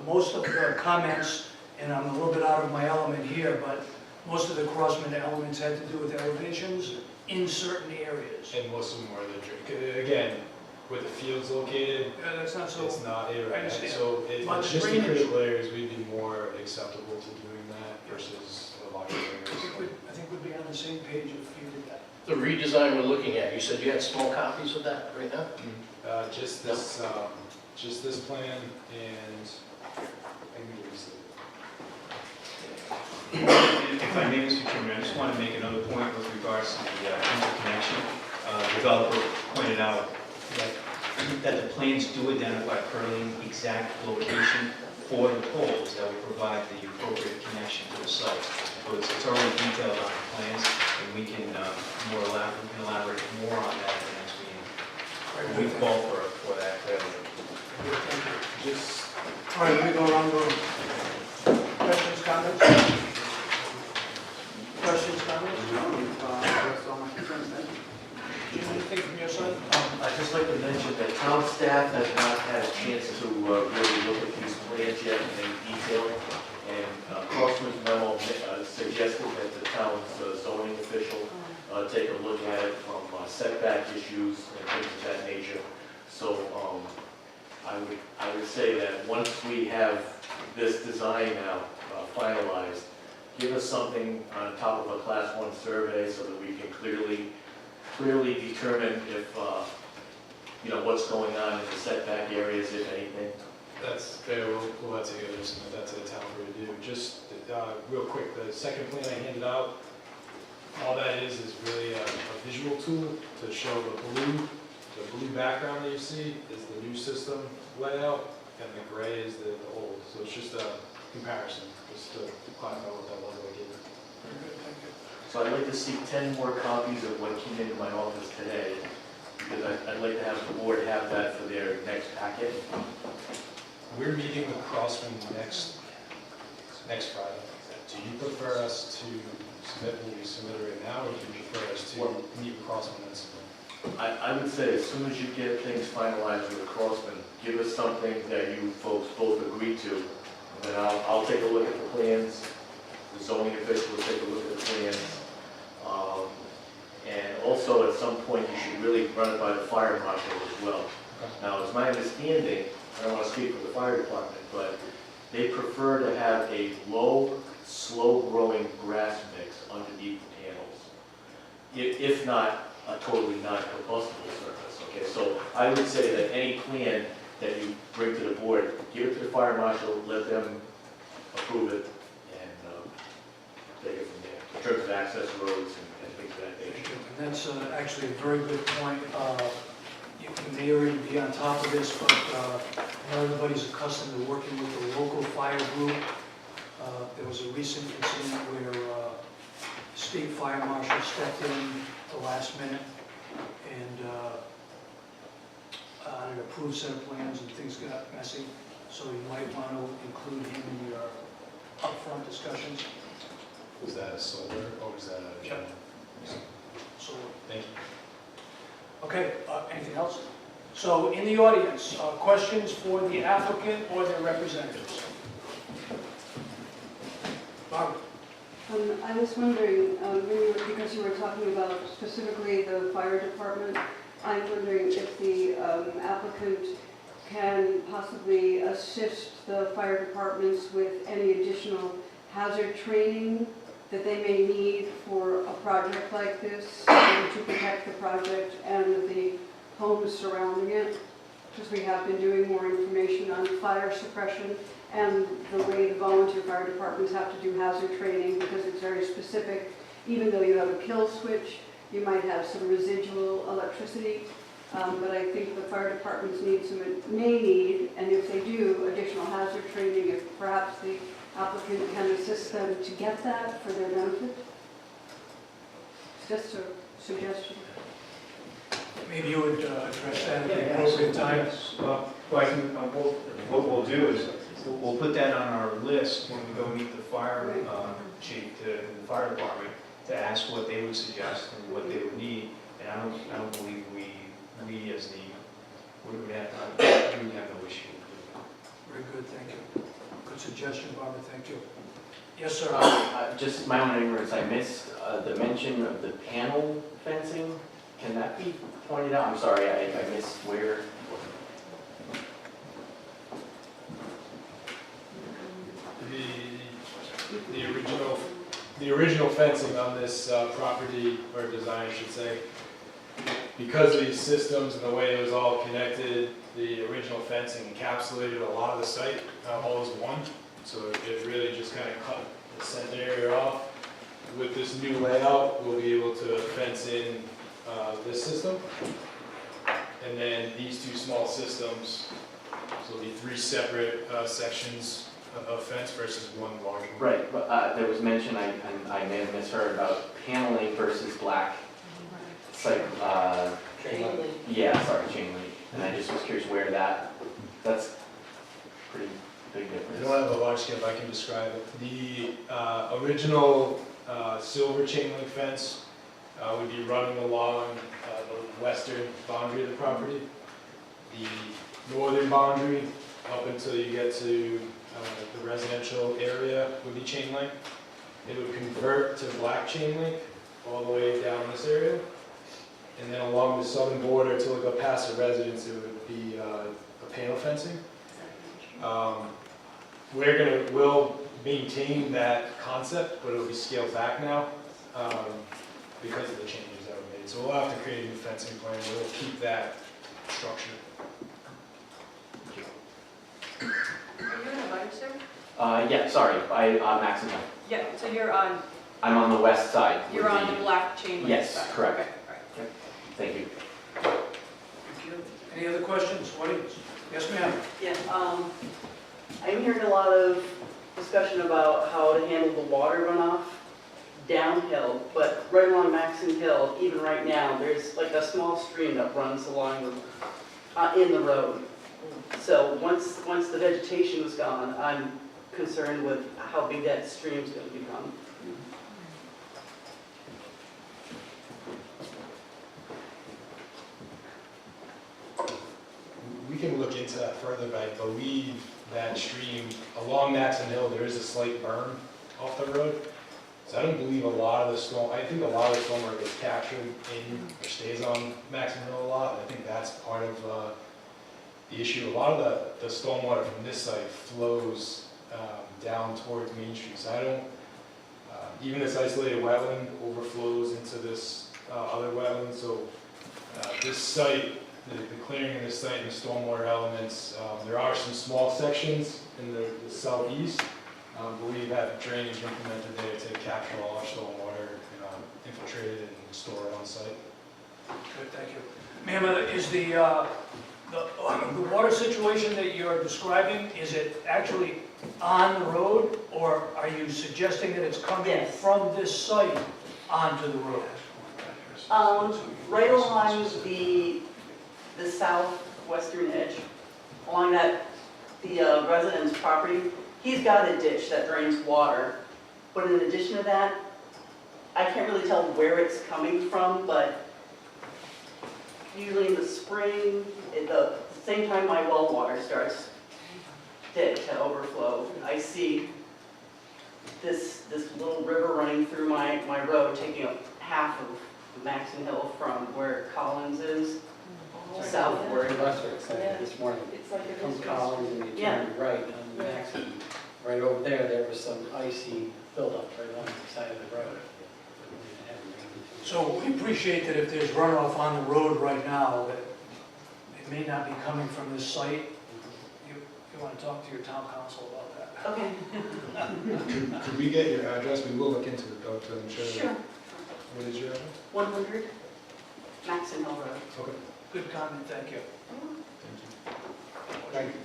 most of the comments, and I'm a little bit out of my element here, but most of the Crossman elements had to do with elevations in certain areas. And most of them are again, where the field's located, That's not so. it's not I understand. So But it's the just the drainage- critical areas we'd be more acceptable to doing that versus a lot of areas. I think we'd be on the same page if you did that. The redesign we're looking at, you said you had small copies of that right now? Just this plan and I can give you some. If I may, Mr. Chairman, I just want to make another point with regards to the interconnection. The developer pointed out that the plans do identify clearly the exact location for the poles that will provide the appropriate connection to the site. So it's already detailed on the plans, and we can elaborate more on that at the next meeting. We call for that clearly. Just All right, let me go around the room. Questions, comments? Questions, comments? Jim, anything from your side? I'd just like to mention that town staff has not had a chance to really look at these plans yet in any detail. And Crossman's memo suggested that the town's zoning official take a look at it from setback issues and things of that nature. So I would say that once we have this design now finalized, give us something on top of a Class 1 survey so that we can clearly determine if, what's going on in the setback areas, if anything. that's fair. We'll have to get that to the town for review. Just real quick, the second plan I handed out, all that is really a visual tool to show the blue background that you see is the new system layout, and the gray is the old. So it's just a comparison, just to clarify what that was like. So I'd like to see 10 more copies of what came into my office today, because I'd like to have the board have that for their next packet. We're meeting with Crossman next Friday. Do you prefer us to submit what we submitted right now, or do you prefer us to meet with Crossman and submit? I would say as soon as you get things finalized with Crossman, give us something that you folks both agree to, and then I'll take a look at the plans, the zoning official will take a look at the plans. And also, at some point, you should really run it by the fire marshal as well. Now, it's my understanding, I don't want to speak for the fire department, but they prefer to have a low, slow-growing grass mix underneath the panels, if not a totally non-combustible surface, okay? So I would say that any plan that you bring to the board, give it to the fire marshal, let them approve it, and take it from there, in terms of access roads and things of that nature. And that's actually a very good point. You may already be on top of this, but not everybody's accustomed to working with the local fire group. There was a recent incident where state fire marshal stepped in the last minute and on an approved set of plans, and things got messy. So you might want to include him in your upfront discussions. Was that a solar or was that a general? So, Thank you. Okay, anything else? So in the audience, questions for the applicant or their representatives? Barbara? I was wondering, because you were talking about specifically the fire department, I'm wondering if the applicant can possibly assist the fire departments with any additional hazard training that they may need for a project like this to protect the project and the homes surrounding it. Because we have been doing more information on fire suppression and the way the volunteer fire departments have to do hazard training, because it's very specific. Even though you have a kill switch, you might have some residual electricity. But I think the fire departments may need, and if they do, additional hazard training, if perhaps the applicant can assist them to get that for their benefit. It's just a suggestion. Maybe you would address that at the appropriate time. Well, I think what we'll do is, we'll put that on our list when we go meet the fire chief, the fire department, to ask what they would suggest and what they would need. And I don't believe we as the, we would have no issue. Very good, thank you. Good suggestion, Barbara, thank you. Yes, sir. Just my own ignorance, I missed the mention of the panel fencing. Can that be pointed out? I'm sorry, I missed where. The original fencing on this property, or design I should say, because of these systems and the way it was all connected, the original fencing encapsulated a lot of the site, all as one. So it really just kind of cut the center area off. With this new layout, we'll be able to fence in this system. And then these two small systems, so it'll be 3 separate sections of fence versus one large one. Right, but there was mention, I may have misheard, about paneling versus black. It's like, yeah, sorry, chain link. And I just was curious where that's pretty big I difference. don't have a large scale, but I can describe it. The original silver chain link fence would be running along the western boundary of the property. The northern boundary, up until you get to the residential area, would be chain link. It would convert to black chain link all the way down this area. And then along the southern border, until it got past the residence, it would be a panel fencing. We'll maintain that concept, but it'll be scaled back now because of the changes that were made. So we'll have to create a new fencing plan. We'll keep that structure. Are you in a butter, sir? Yeah, sorry, Max and Mike. Yeah, so you're on I'm on the west side. the black chain link Yes, side. correct. Okay, all right. Thank you. Thank you. Any other questions, audience? Yes, ma'am. Yeah, I'm hearing a lot of discussion about how to handle the water runoff downhill, but right along Maxon Hill, even right now, there's like a small stream that runs along in the road. So once the vegetation is gone, I'm concerned with how big that stream's going to become. We can look into that further, but I believe that stream, along Maxon Hill, there is a slight burn off the road. So I don't believe a lot of the stormwater gets captured in or stays on Maxon Hill a lot. I think that's part of the issue. A lot of the stormwater from this site flows down towards Main Street. So I don't, even this isolated wetland overflows into this other wetland. So this site, the clearing of this site and the stormwater elements, there are some small sections in the southeast, but we have drainage implemented there to capture all our stormwater, infiltrate it and store it on site. Good, thank you. Ma'am, is the water situation that you're describing, is it actually on the road, or are you suggesting that it's coming Yes. from this site onto the road? Right along the southwestern edge, along that, the resident's property, he's got a ditch that drains water. But in addition to that, I can't really tell where it's coming from, but usually in the spring, at the same time my well water starts to overflow, I see this little river running through my road, taking up half of Maxon Hill from where Collins is, southward. That's what it said this morning. It's like From Collins and you Yeah. turn right on Maxon. Right over there was some icy buildup right along the side of the road. So we appreciate that if there's runoff on the road right now, that it may not be coming from this site. You want to talk to your town council about that? Okay, Could we get your address? We will look into it though to ensure. sure. What is your address? 100 Maxon Hill Road. Okay, Good comment, thank you. thank you.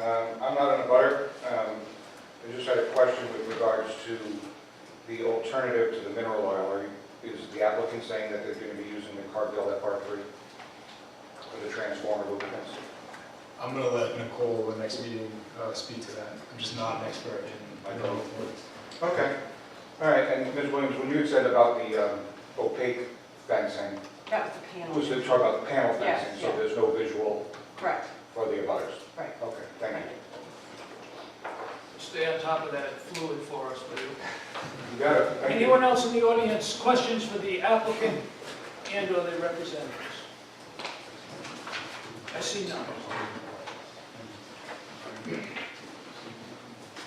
I'm not an abutter. I just had a question with regards to the alternative to the mineral oil. Is the applicant saying that they're going to be using the Cargill FR3 for the transformer lubricants? I'm going to let Nicole, the next meeting, speak to that. I'm just not an expert in mineral fluids. Okay. All right. And Ms. Williams, when you had said about the opaque fencing, That was the panel. was to talk about the panel Yeah, fencing, so yeah. there's no visual Correct, for the abutters? right. Okay, thank you. Stay on top of that fluid for us, will you? You got it. Thank you. Anyone else in the audience, questions for the applicant and/or their representatives? I see none.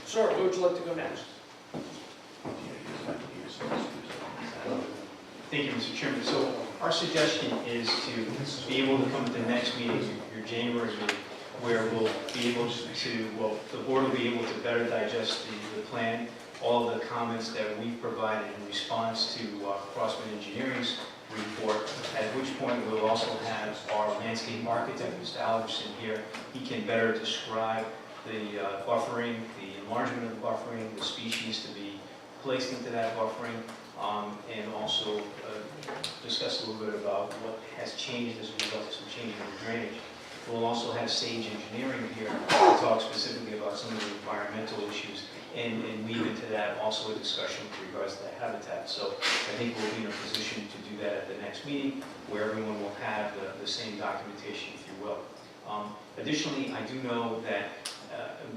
Sir, where would you like to go next? Thank you, Mr. Chairman. So our suggestion is to be able to come to the next meeting, your January meeting, where we'll be able to, well, the board will be able to better digest the plan, all of the comments that we've provided in response to Crossman Engineering's report, at which point we'll also have our landscape architect, Mr. Alderson, here. He can better describe the buffering, the enlargement of the buffering, the species to be placed into that buffering, and also discuss a little bit about what has changed as a result of some change in the drainage. We'll also have Sage Engineering here to talk specifically about some of the environmental issues and weave into that also a discussion with regards to the habitat. So I think we'll be in a position to do that at the next meeting where everyone will have the same documentation, if you will. Additionally, I do know that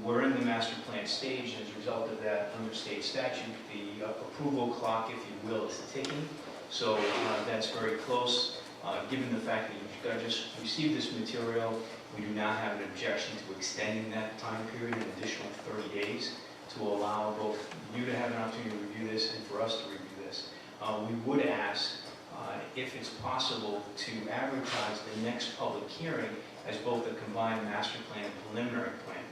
we're in the master plan stage, and as a result of that, under state statute, the approval clock, if you will, is ticking. So that's very close. Given the fact that you've just received this material, we do not have an objection to extending that time period an additional 30 days to allow both you to have an opportunity to review this and for us to review this. We would ask if it's possible to advertise the next public hearing as both a combined master plan and preliminary plan.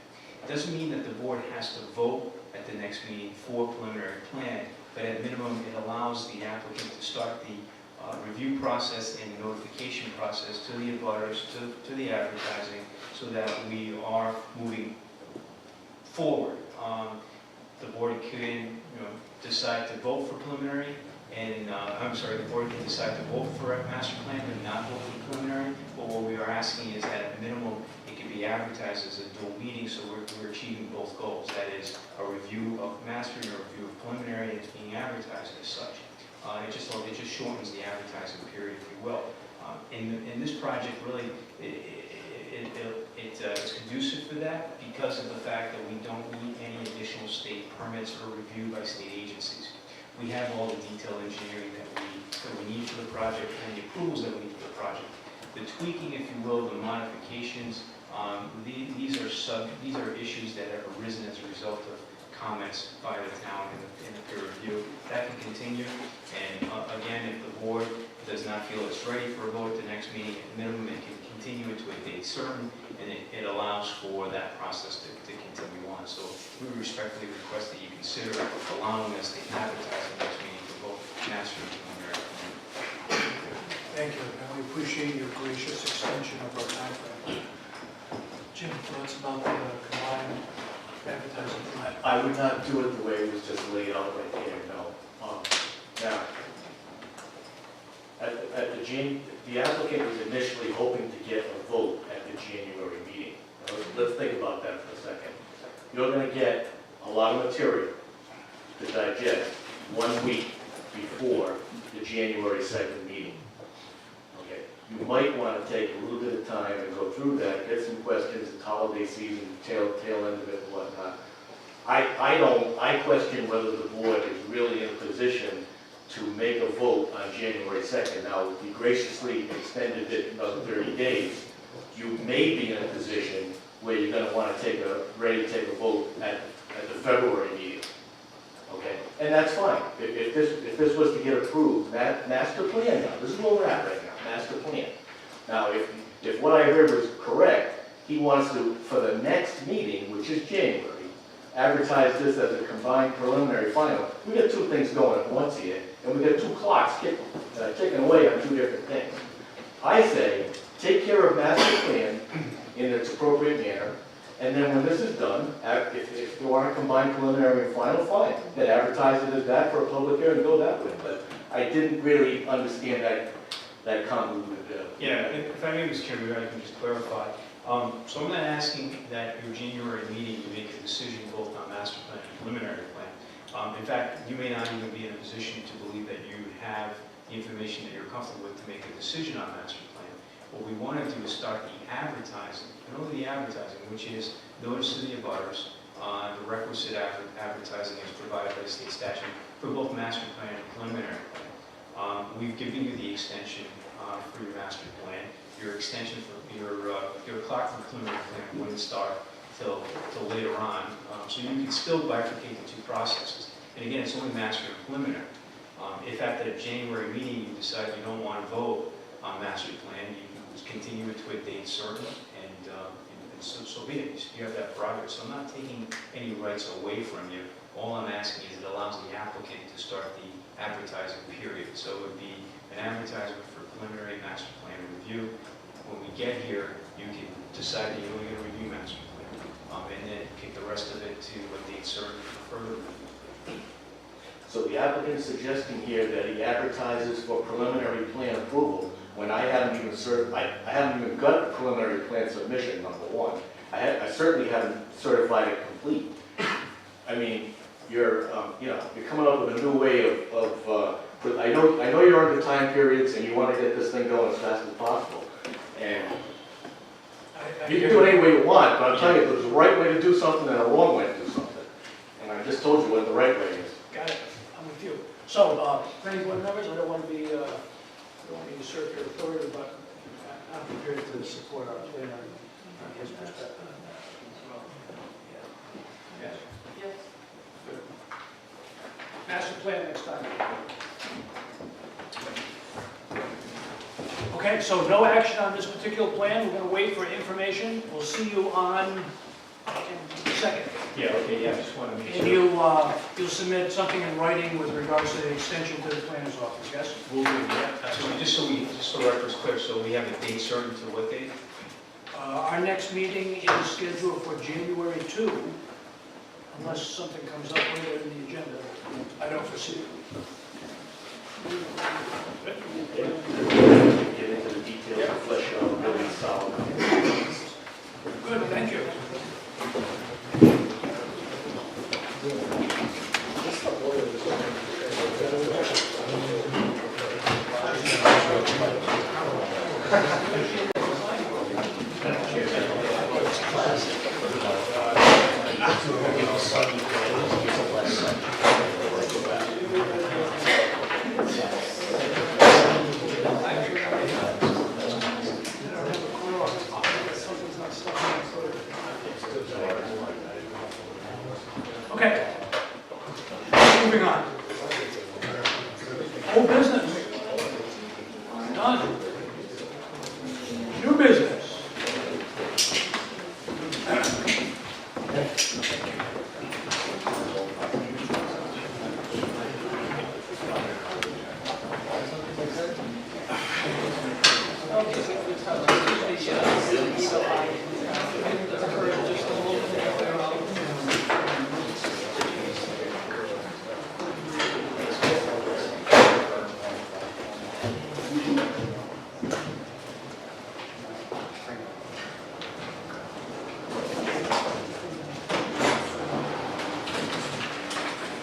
It doesn't mean that the board has to vote at the next meeting for preliminary plan, but at minimum it allows the applicant to start the review process and notification process to the abutters, to the advertising, so that we are moving forward. The board can decide to vote for preliminary, and the board can decide to vote for a master plan and not vote for preliminary, but what we are asking is that at minimum it can be advertised as a dual meeting, so we're achieving both goals. That is a review of master and a review of preliminary, and it's being advertised as such. It just shortens the advertising period, if you will. In this project, really, it's conducive for that because of the fact that we don't need any additional state permits or review by state agencies. We have all the detailed engineering that we need for the project and the approvals that we need for the project. the tweaking, if you will, the modifications, these are issues that have arisen as a result of comments by the town in the peer review. That can continue, and again, if the board does not feel it's ready for a vote at the next meeting, at minimum, it can continue it to a date certain, and it allows for that process to continue on. So we respectfully request that you consider allowing us to advertise the next meeting for both master and preliminary plan. Thank you, and we appreciate your gracious extension of our timeframe. Jim, thoughts about the combined advertising plan? I would not do it the way it was just laid out right there, no. Now, the applicant was initially hoping to get a vote at the January meeting. Now, let's think about that for a second. You're going to get a lot of material to digest 1 week before the January 2nd meeting. Okay, you might want to take a little bit of time and go through that, get some questions, it's holiday season, tail end of it and whatnot. I question whether the board is really in a position to make a vote on January 2nd. Now, if you graciously extended it another 30 days, you may be in a position where you're going to want to ready to take a vote at the February meeting. Okay, and that's fine. If this was to get approved, master plan now, this is where we're at right now, master plan. Now, if what I heard was correct, he wants to, for the next meeting, which is January, advertise this as a combined preliminary final. We got two things going at once here, and we got two clocks ticking away on two different things. I say, take care of master plan in its appropriate manner, and then when this is done, if you want to combine preliminary and final, fine. Then advertise it as that for a public hearing and go that way. But I didn't really understand that convoluted. Yeah, if I may, Mr. Chairman, I can just clarify. So I'm not asking that your January meeting to make a decision both on master plan and preliminary plan. In fact, you may not even be in a position to believe that you have the information that you're comfortable with to make a decision on master plan. What we want to do is start the advertising, and only the advertising, which is notice to the abutters, the requisite advertising as provided by the state statute for both master plan and preliminary plan. We've given you the extension for your master plan. Your extension for your clock for preliminary plan wouldn't start till later on, so you can still bifurcate the two processes. And again, it's only master and preliminary. If at the January meeting you decide you don't want to vote on master plan, you can continue it to a date certain, and so be it. You have that prerogative. So I'm not taking any rights away from you. All I'm asking is it allows the applicant to start the advertising period. So it would be an advertisement for preliminary master plan review. When we get here, you can decide that you're going to review master plan, and then kick the rest of it to a date certain for further review. So the applicant is suggesting here that he advertises for preliminary plan approval when I haven't even got a preliminary plan submission, number one. I certainly haven't certified it complete. I mean, you're coming up with a new way of I know you're under time periods and you want to get this thing going as fast as possible. And you can do it any way you want, but I'm telling you, there's a right way to do something and a wrong way to do something. And I just told you what the right way is. Got it, I'm with you. So, planning board members, I don't want to usurp your authority, but I'm prepared to support our planner on his perspective on that as well. Yeah. Yes. Good. Master plan next time. Okay, so no action on this particular plan. We're going to wait for information. We'll see you on the 2nd. Yeah, okay, yeah, I just want to make sure. And you'll submit something in writing with regards to the extension to the planner's office, yes? We'll do, yeah. So just so the record's clear, so we have a date certain to what date? Our next meeting is scheduled for January 2, unless something comes up later in the agenda. I don't foresee it. Get into the details, flesh out, really solid. Good, thank you.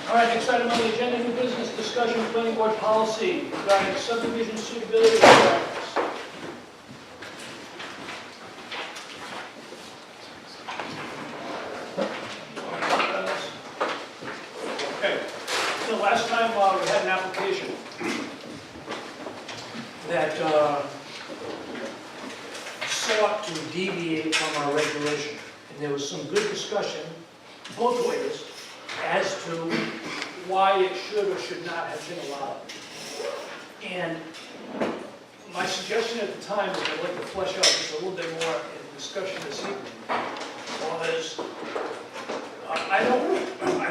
All right, next item on the agenda, new business discussion, planning board policy regarding subdivision suitability requirements. Okay, so last time we had an application that sought to deviate from our regulation. And there was some good discussion both ways as to why it should or should not have been allowed. And my suggestion at the time, which I'd like to flesh out just a little bit more in discussion this evening, was I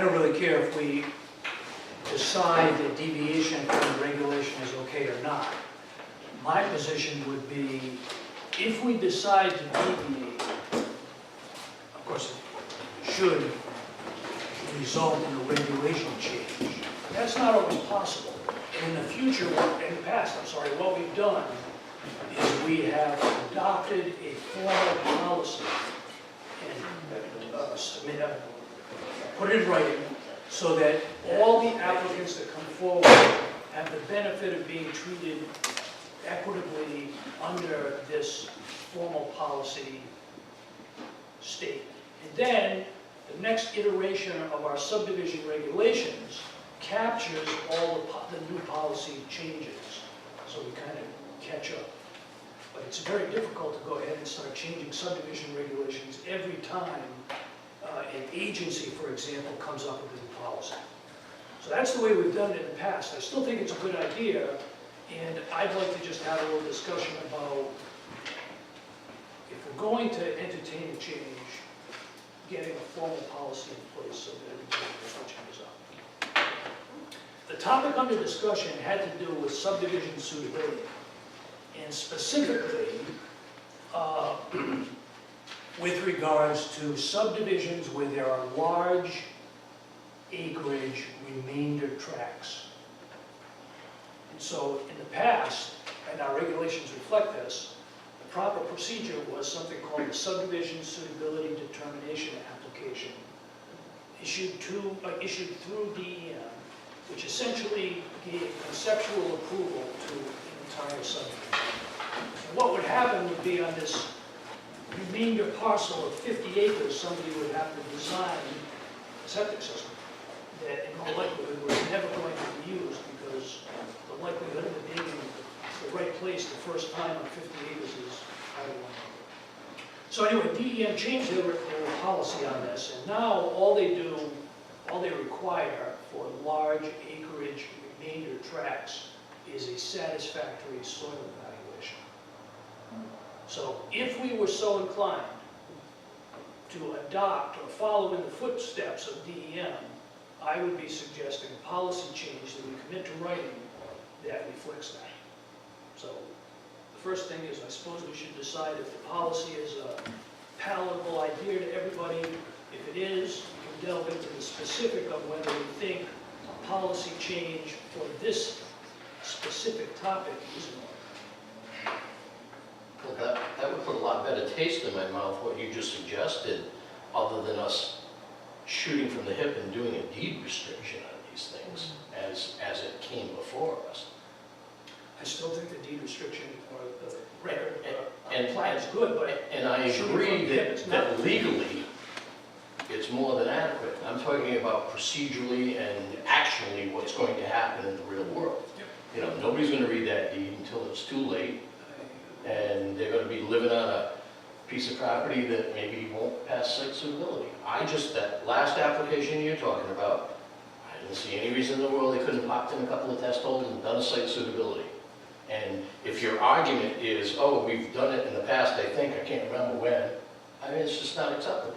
don't really care if we decide that deviation from the regulation is okay or not. My position would be, if we decide to deviate, of course, it should result in a regulation change. That's not always possible. And in the future, in the past, what we've done is we have adopted a formal policy and put it in writing so that all the applicants that come forward have the benefit of being treated equitably under this formal policy statement. And then the next iteration of our subdivision regulations captures all the new policy changes, so we kind of catch up. But it's very difficult to go ahead and start changing subdivision regulations every time an agency, for example, comes up with a new policy. So that's the way we've done it in the past. I still think it's a good idea, and I'd like to just have a little discussion about if we're going to entertain a change, getting a formal policy in place so that everybody knows what changes up. The topic under discussion had to do with subdivision suitability, and specifically with regards to subdivisions where there are large acreage remainder tracts. And so in the past, and our regulations reflect this, the proper procedure was something called the subdivision suitability determination application, issued through DEM, which essentially gave conceptual approval to an entire subdivision. And what would happen would be on this remainder parcel of 50 acres, somebody would have to design a septic system that in all likelihood was never going to be used because the likelihood of it being in the right place the first time on 50 acres is highly unlikely. So anyway, DEM changed their policy on this, and now all they require for large acreage remainder tracts is a satisfactory soil evaluation. So if we were so inclined to adopt or follow in the footsteps of DEM, I would be suggesting a policy change that we commit to writing that reflects that. So the first thing is, I suppose we should decide if the policy is a palatable idea to everybody. If it is, we can delve into the specific of whether we think a policy change for this specific topic is in order. Well, that would put a lot better taste in my mouth, what you just suggested, other than us shooting from the hip and doing a deed restriction on these things as it came before us. I still think the deed restriction or the record And plan is good, but And I agree that legally, it's more than adequate. I'm talking about procedurally and actually what's going to happen in the real world. You know, nobody's going to read that deed until it's too late, and they're going to be living on a piece of property that maybe won't pass site suitability. That last application you're talking about, I didn't see any reason in the world they couldn't have popped in a couple of test holes and done a site suitability. And if your argument is, oh, we've done it in the past, I think, I can't remember when, I mean, it's just not acceptable.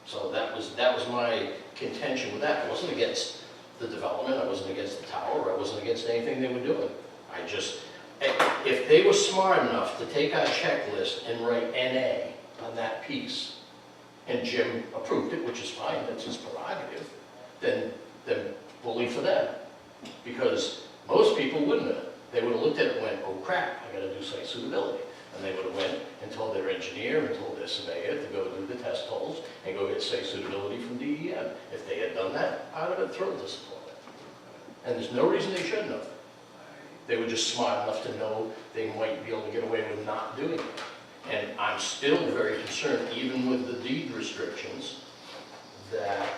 So that was my contention with that. I wasn't against the development, I wasn't against the tower, I wasn't against anything they were doing. I just, if they were smart enough to take our checklist and write NA on that piece, and Jim approved it, which is fine, that's his prerogative, then bully for them. Because most people wouldn't have. They would have looked at it and went, oh crap, I gotta do site suitability. And they would have went and told their engineer and told their surveyor to go do the test holes and go get site suitability from DEM. If they had done that, I would have been thrilled to support it. And there's no reason they shouldn't have. They were just smart enough to know they might be able to get away with not doing it. And I'm still very concerned, even with the deed restrictions, that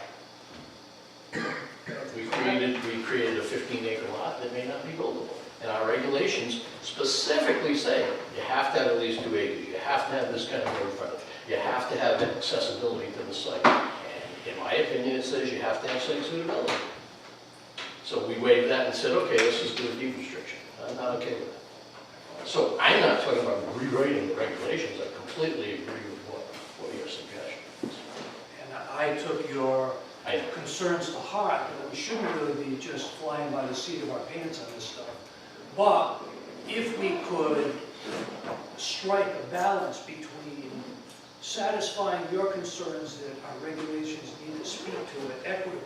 we created a 15-acre lot that may not be buildable. And our regulations specifically say you have to have at least 2 acres, you have to have this kind of road frontage, you have to have accessibility to the site. And in my opinion, it says you have to have site suitability. So we waived that and said, okay, let's just do a deed restriction. I'm not okay with that. So I'm not talking about rewriting the regulations. I completely agree with what your suggestion is. And I took your concerns to heart, that we shouldn't really be just flying by the seat of our pants on this stuff. But if we could strike a balance between satisfying your concerns that our regulations need to speak to it equitably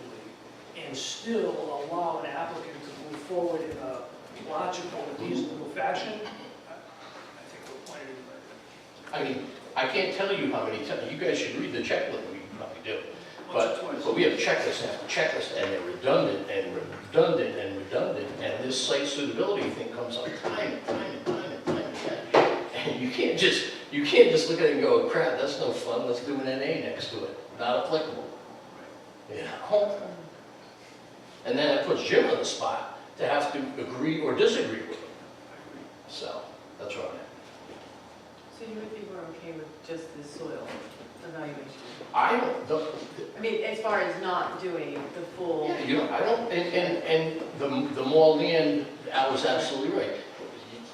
and still allow an applicant to move forward in a logical and reasonable fashion, I think we're pointed in the right direction. I mean, I can't tell you how many times, you guys should read the checklist, we probably do. But we have checklist after checklist, and they're redundant and redundant and redundant, and this site suitability thing comes up time and time and time and time again. And you can't just look at it and go, crap, that's no fun, let's do an NA next to it. Not applicable. You know? And then it puts Jim on the spot to have to agree or disagree with him. So, that's where I'm at. So you would think we're okay with just the soil evaluation? I don't, I mean, as far as not doing the full. yeah, you know, I don't, and the more land, Al was absolutely right.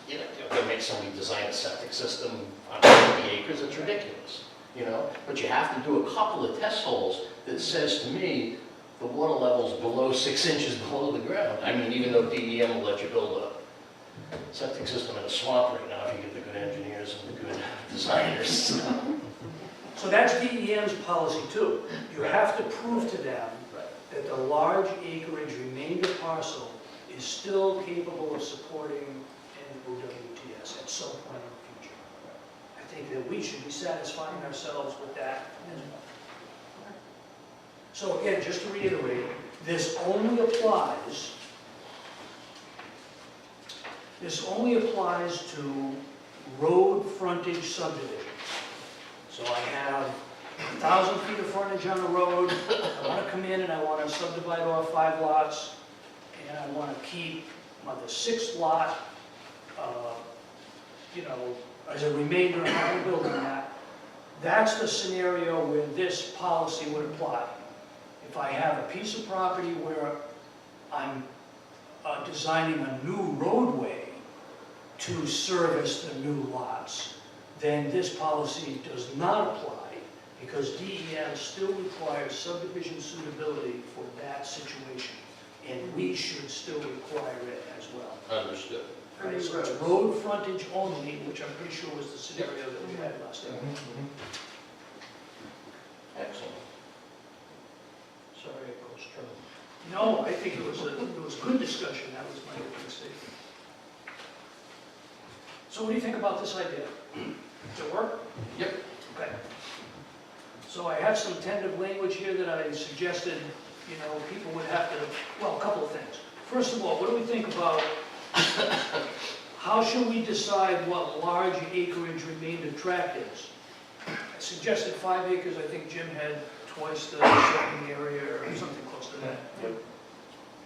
You know, they make somebody design a septic system on 50 acres, it's ridiculous, you know? But you have to do a couple of test holes that says to me, the water level's below 6 inches below the ground. I mean, even though DEM will let you build a septic system in a swamp right now, if you get the good engineers and the good designers. So that's DEM's policy too. You have to prove to them that the large acreage remainder parcel is still capable of supporting an OWTS at some point in the future. I think that we should be satisfying ourselves with that as well. So again, just to reiterate, this only applies to road frontage subdivisions. So I have 1,000 feet of frontage on a road, I want to come in and I want to subdivide off 5 lots, and I want to keep the 6th lot, you know, as a remainder of how I'm building that. That's the scenario where this policy would apply. If I have a piece of property where I'm designing a new roadway to service the new lots, then this policy does not apply because DEM still requires subdivision suitability for that situation, and we should still require it as well. Understood. Right, so it's road frontage only, which I'm pretty sure was the scenario that we had last time. Excellent. Sorry, I caused trouble. No, I think it was a good discussion. That was my mistake. So what do you think about this idea? Does it work? Yep. Okay. So I have some tentative language here that I suggested, you know, people would have to, well, a couple of things. First of all, what do we think about how should we decide what large acreage remainder tract is? I suggested 5 acres. I think Jim had twice the zoning area or something close to that. Yep.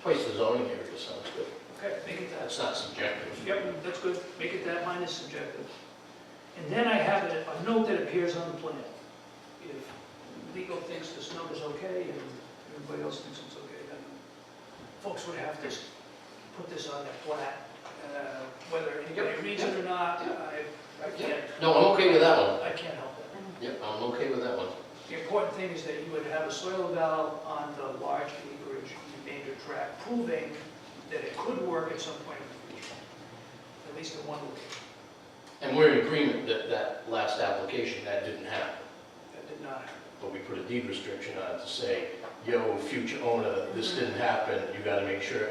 Twice the zoning area sounds good. Okay, make it that. That's not subjective. Yep, that's good. Make it that, minus subjective. And then I have a note that appears on the plan. If legal thinks this number's okay and everybody else thinks it's okay, then folks would have to put this on their plat. Whether anybody reads it or not, I can't. No, I'm okay with that one. I can't help that. Yep, I'm okay with that one. The important thing is that you would have a soil valve on the large acreage remainder tract, proving that it could work at some point in the future, at least in one location. And we're in agreement that that last application, that didn't happen. That did not happen. But we put a deed restriction on it to say, yo, future owner, this didn't happen, you gotta make sure,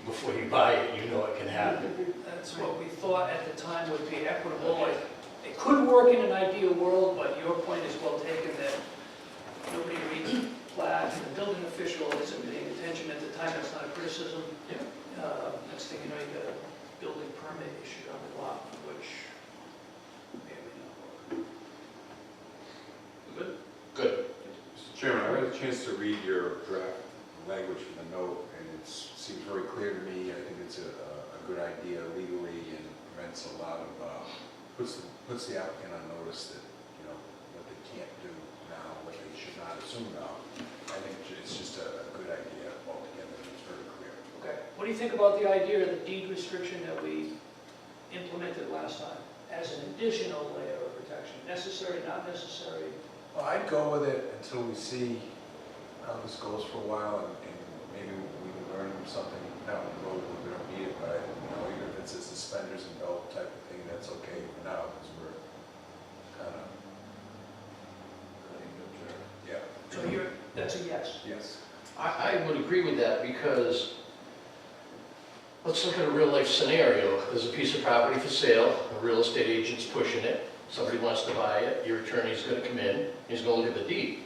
before you buy it, you know it can happen. That's what we thought at the time would be equitable. It could work in an ideal world, but your point is well taken that nobody reads the plat, and the building official isn't paying attention at the time. That's not a criticism. Next thing you know, you got a building permit issued on the lot, which may or may not work. Good? Good. Mr. Chairman, I had a chance to read your draft language from the note, and it seems very clear to me. I think it's a good idea legally and prevents a lot of, puts the applicant on notice that, you know, what they can't do now, what they should not assume now. I think it's just a good idea altogether. It's very clear. Okay. What do you think about the idea of the deed restriction that we implemented last time as an additional layer of protection? Necessary, not necessary? Well, I'd go with it until we see how this goes for a while, and maybe we can learn something down the road when we don't need it, but, you know, even if it's a suspenders and belt type of thing, that's okay for now, because we're kind of, yeah. So that's a yes? Yes. I would agree with that because let's look at a real life scenario. There's a piece of property for sale, a real estate agent's pushing it, somebody wants to buy it, your attorney's gonna come in, he's gonna look at the deed.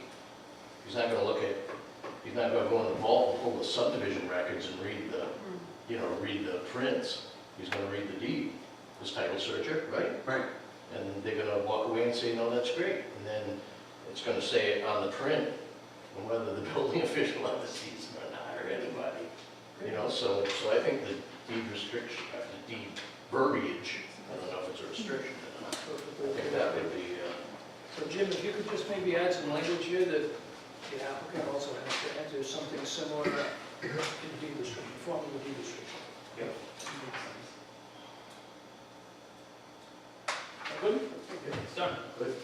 He's not gonna he's not gonna go in the vault and pull the subdivision records and read read the prints. He's gonna read the deed, his title searcher, right? Right. And they're gonna walk away and say, no, that's great. And then it's gonna say it on the print, and whether the building official ever sees it or not, or anybody. You know, so I think the deed restriction, the deed verbiage, I don't know if it's a restriction or not. I think that would be, So Jim, if you could just maybe add some language here that the applicant also has to enter something similar in the deed restriction, form of the deed restriction. Yep. Good? Okay, it's done. Good.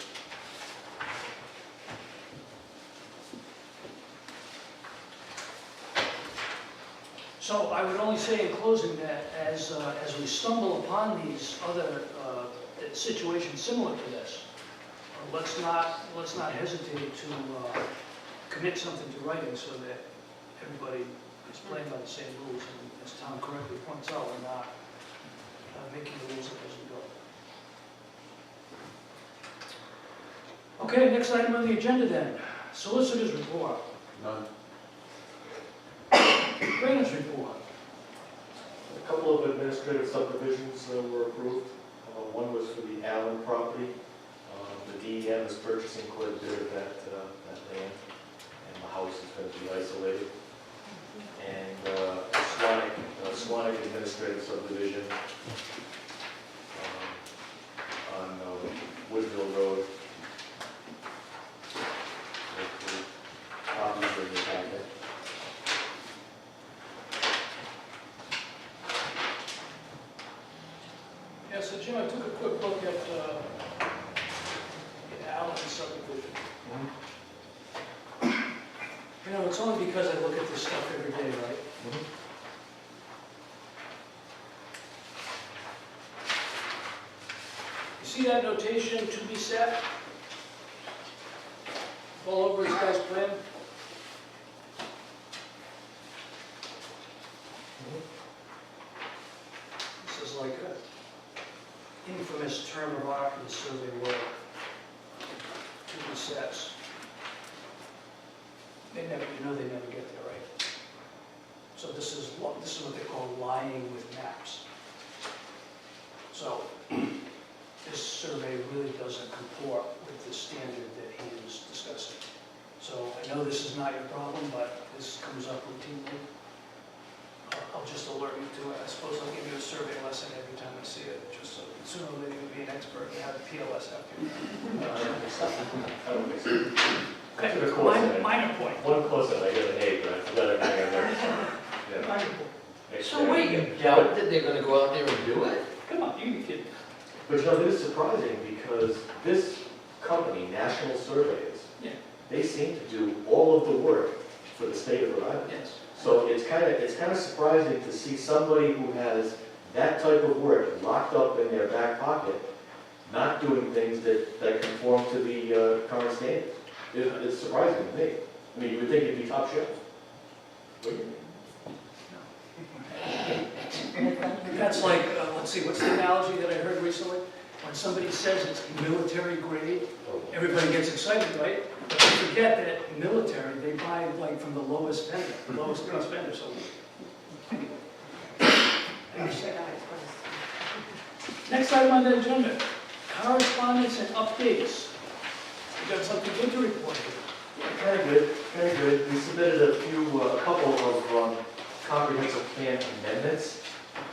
So I would only say in closing that as we stumble upon these other situations similar to this, let's not hesitate to commit something to writing so that everybody is playing by the same rules. And as Tom correctly points out, we're not making the rules up as we go. Okay, next item on the agenda then, solicitor's report. None. Drainage report. A couple of administrative subdivisions were approved. One was for the Allen property. The DEM is purchasing quite a bit of that land, and the house is going to be isolated. And Swanwick administrative subdivision on Woodville Road. Copies of the packet. Yeah, so Jim, I took a quick look at Allen subdivision. You know, it's only because I look at this stuff every day, right? You see that notation, to be set? All over this guy's plan? This is like a infamous term of art in survey work. To be sets. They never get there, right? So this is what they call lying with maps. So this survey really doesn't comport with the standard that he is discussing. So I know this is not your problem, but this comes up routinely. I'll just alert you to it. I suppose I'll give you a survey lesson every time I see it, just so sooner or later you'll be an expert and have a PLS after you. I don't think so. Okay, Of course, minor point. One close up, I got an 8, but I forgot everything I learned. Yeah. Minor point. so wait, you doubt that they're gonna go out there and do it? Come on, you can be kidding. But you know, it is surprising because this company, National Surveyors, Yeah. they seem to do all of the work for the state of Rhode Island. Yes. So it's kind of surprising to see somebody who has that type of work locked up in their back pocket, not doing things that conform to the current standards. It's surprising to me. I mean, you would think it'd be top shelf. Wouldn't you? That's like, let's see, what's the analogy that I heard recently? When somebody says it's military grade, everybody gets excited, right? But they forget that military, they buy like from the lowest vendor, the lowest cost vendor, so. Next item on the agenda, correspondence and updates. You got something good to report here? Very good, very good. We submitted a couple of comprehensive plan amendments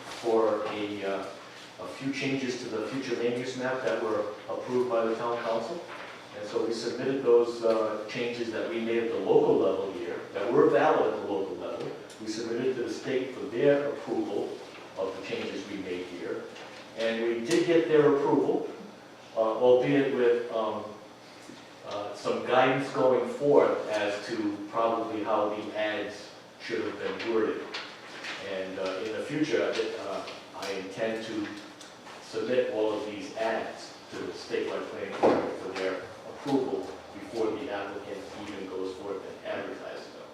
for a few changes to the future land use map that were approved by the town council. And so we submitted those changes that we made at the local level here, that were valid at the local level. We submitted to the state for their approval of the changes we made here. And we did get their approval, albeit with some guidance going forth as to probably how the ads should have been worded. And in the future, I intend to submit all of these ads to the statewide planning board for their approval before the applicant even goes forth and advertises them.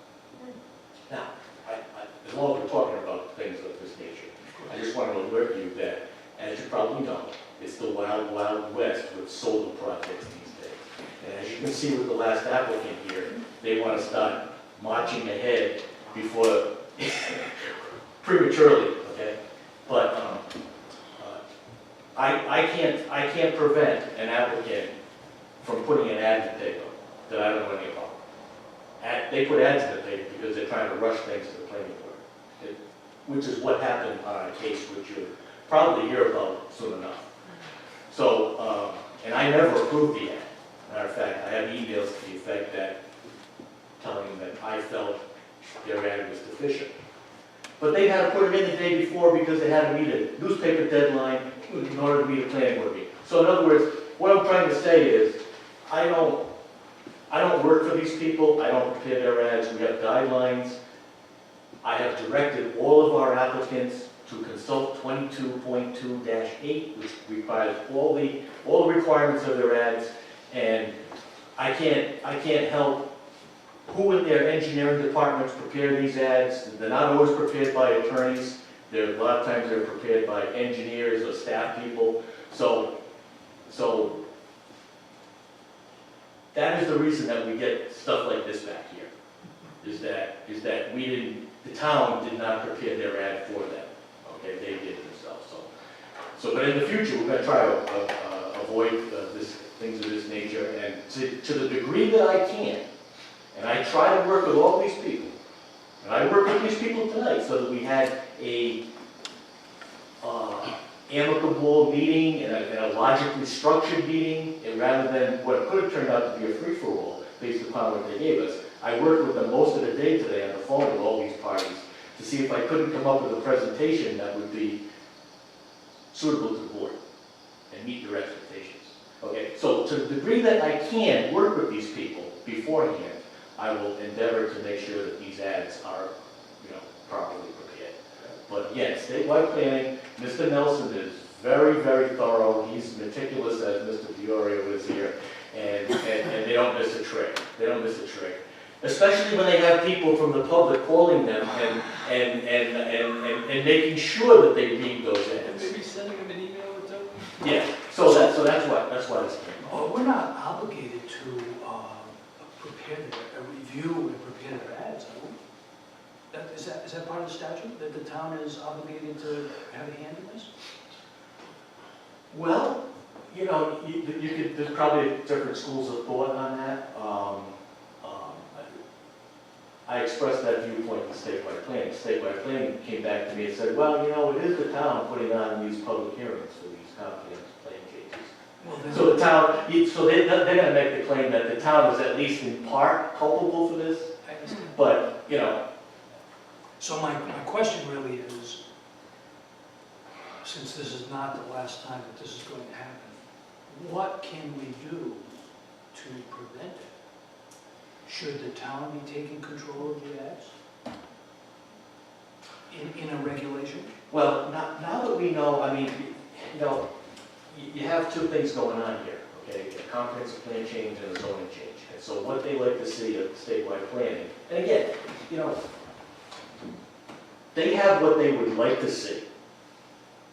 Now, as long as we're talking about things of this nature, I just want to alert you that, as you probably know, it's the wild, wild west with solar projects these days. And as you can see with the last applicant here, they want to start marching ahead before, prematurely, okay? But I can't prevent an applicant from putting an ad in the paper that I don't know anything about. They put ads in the paper because they're trying to rush things to the planning board, which is what happened on a case which you'll probably hear about soon enough. So, and I never approved the ad. Matter of fact, I have emails to the effect that telling them that I felt their ad was deficient. But they had to put it in the day before because they had to meet a newspaper deadline in order to meet a planning board meeting. So in other words, what I'm trying to say is, I don't work for these people, I don't prepare their ads, we have guidelines. I have directed all of our applicants to consult 22.2-8, which requires all the requirements of their ads, and I can't help who in their engineering departments prepare these ads. They're not always prepared by attorneys. A lot of times they're prepared by engineers or staff people. So that is the reason that we get stuff like this back here, is that the town did not prepare their ad for them. Okay, they did themselves. But in the future, we're going to try to avoid things of this nature, and to the degree that I can, and I try to work with all these people, and I work with these people tonight so that we had a amicable meeting and a logically structured meeting, and rather than what could have turned out to be a free-for-all based upon what they gave us. I worked with them most of the day today on the phone with all these parties to see if I couldn't come up with a presentation that would be suitable to the board and meet your expectations. Okay, so to the degree that I can work with these people beforehand, I will endeavor to make sure that these ads are, properly prepared. But again, statewide planning, Mr. Nelson is very, very thorough. He's meticulous, as Mr. Diorio is here, and they don't miss a trick. They don't miss a trick. Especially when they have people from the public calling them and making sure that they read those ads. Maybe sending them an email or something? Yeah, so that's why this came up. Oh, we're not obligated to review and prepare their ads, are we? Is that part of the statute, that the town is obligated to have a hand in this? Well, there's probably different schools of thought on that. I expressed that viewpoint in statewide planning. Statewide planning came back to me and said, well, it is the town putting on these public hearings for these comprehensive plan changes. Well, then, So the town, they're going to make the claim that the town is at least in part culpable for this, I understand. but, So my question really is, since this is not the last time that this is going to happen, what can we do should the town be taking control of the ads? In a regulation? Well, now that we know, I mean, you know, you have two things going on here, okay? A comprehensive plan change and a zoning change. And so what they like to see at statewide planning, and again, you know, they have what they would like to see.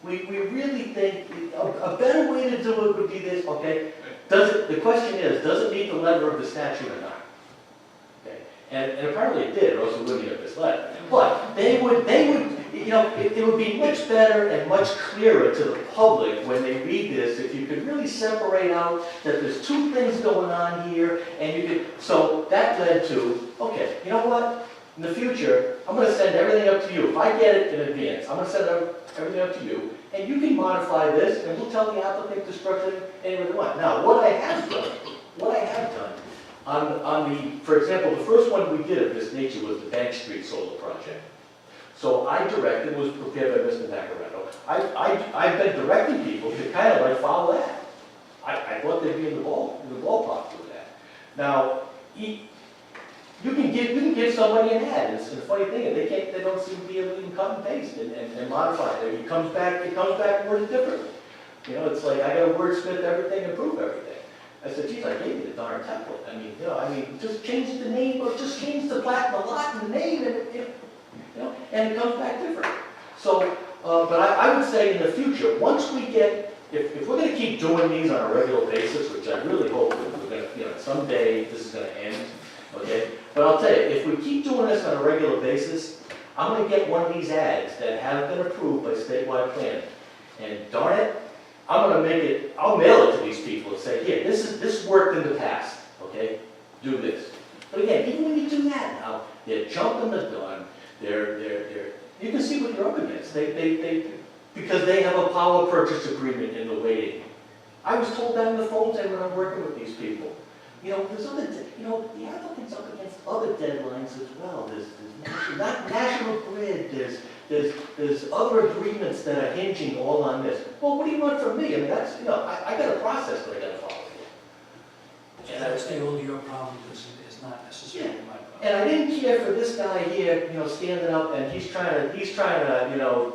We really think, a better way to do it would be this, okay? The question is, does it meet the letter of the statute or not? Okay, and apparently it did, or else we wouldn't have this letter. But they would, you know, it would be much better and much clearer to the public when they read this if you could really separate out that there's two things going on here, and you could, so that led to, okay, you know what? In the future, I'm going to send everything up to you. If I get it in advance, I'm going to send everything up to you, and you can modify this, and we'll tell the applicant to structure it any way they want. Now, what I have done, on the, for example, the first one we did of this nature was the Bank Street solar project. So I directed, was prepared by Mr. Nacareno. I've been directing people to kind of like follow that. I thought they'd be in the ballpark with that. Now, you can give somebody an ad. It's a funny thing, they don't seem to be able to even cut and paste and modify it. It comes back worded differently. You know, it's like I got to wordsmith everything and prove everything. I said, geez, I gave you the darn template. I mean, you know, just change the name, or just change the plat and the lot and the name, and you know, and it comes back different. So, but I would say in the future, once we get, if we're going to keep doing these on a regular basis, which I really hope that we're going to, you know, someday this is going to end, okay? But I'll tell you, if we keep doing this on a regular basis, I'm going to get one of these ads that haven't been approved by statewide planning, and darn it, I'm going to make it, I'll mail it to these people and say, here, this worked in the past, okay? Do this. But again, even when you do that now, they're jumping the gun. You can see what you're up against. Because they have a power purchase agreement in the waiting. I was told that on the phone today when I'm working with these people. You know, there's other, you know, the applicant's up against other deadlines as well. There's National Grid, there's other agreements that are hinging all on this. Well, what do you want from me? I mean, that's, you know, I got a process that I got to follow here. And that's the only your problem is not necessarily my problem. And I didn't care for this guy here, you know, standing up and he's trying to, you know,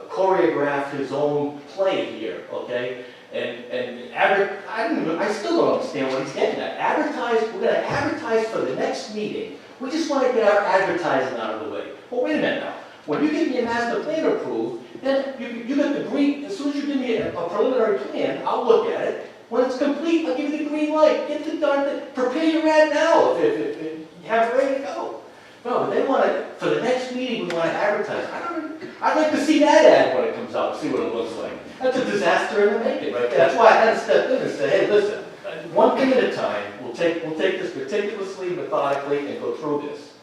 choreograph his own play here, okay? I still don't understand what he's getting at. We're going to advertise for the next meeting. We just want to get our advertising out of the way. Well, wait a minute now. When you get me a master plan approved, then you got the green, as soon as you give me a preliminary plan, I'll look at it. When it's complete, I'll give you the green light. Get the darn thing. Prepare your ad now if you have it ready to go. No, but they want to, for the next meeting, we want to advertise. I'd like to see that ad when it comes out, see what it looks like. That's a disaster in the making right there. That's why I had to step in and say, hey, listen, one thing at a time, we'll take this meticulously, methodically, and go through this.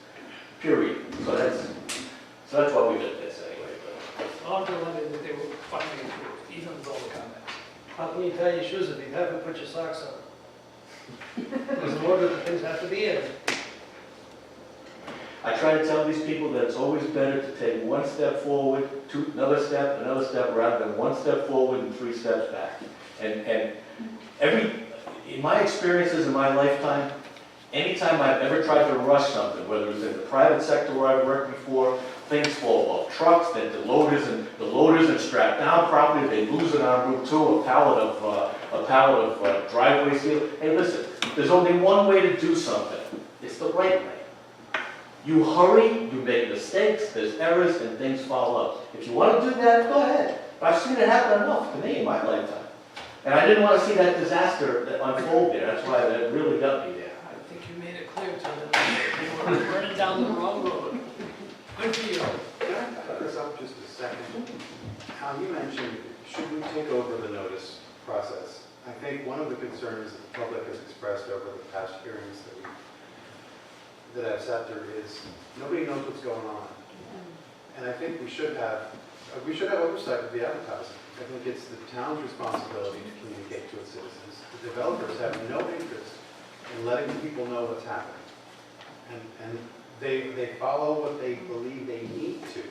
Period. So that's why we did this anyway. I'm delighted that they were finally approved, even with all the comments. How can you tie your shoes if you haven't put your socks on? There's an order that things have to be in. I try to tell these people that it's always better to take one step forward, another step, rather than one step forward and 3 steps back. And in my experiences in my lifetime, anytime I've ever tried to rush something, whether it's in the private sector where I've worked before, things fall off trucks, that the loaders and strapped down properly, they lose it on Route 2, a pallet of driveway seal. Hey, listen, there's only one way to do something. It's the right way. You hurry, you make mistakes, there's errors, and things fall up. If you want to do that, go ahead. But I've seen it happen enough to me in my lifetime. And I didn't want to see that disaster that unfold there. That's why that really got me there. I think you made it clear to them that they were burning down the wrong road. Good for you. Can I back this up just a second? You mentioned, should we take over the notice process? I think one of the concerns that the public has expressed over the past hearings that I've sat through is nobody knows what's going on. And I think we should have oversight of the advertising. I think it's the town's responsibility to communicate to its citizens. The developers have no interest in letting people know what's happening. And they follow what they believe they need to.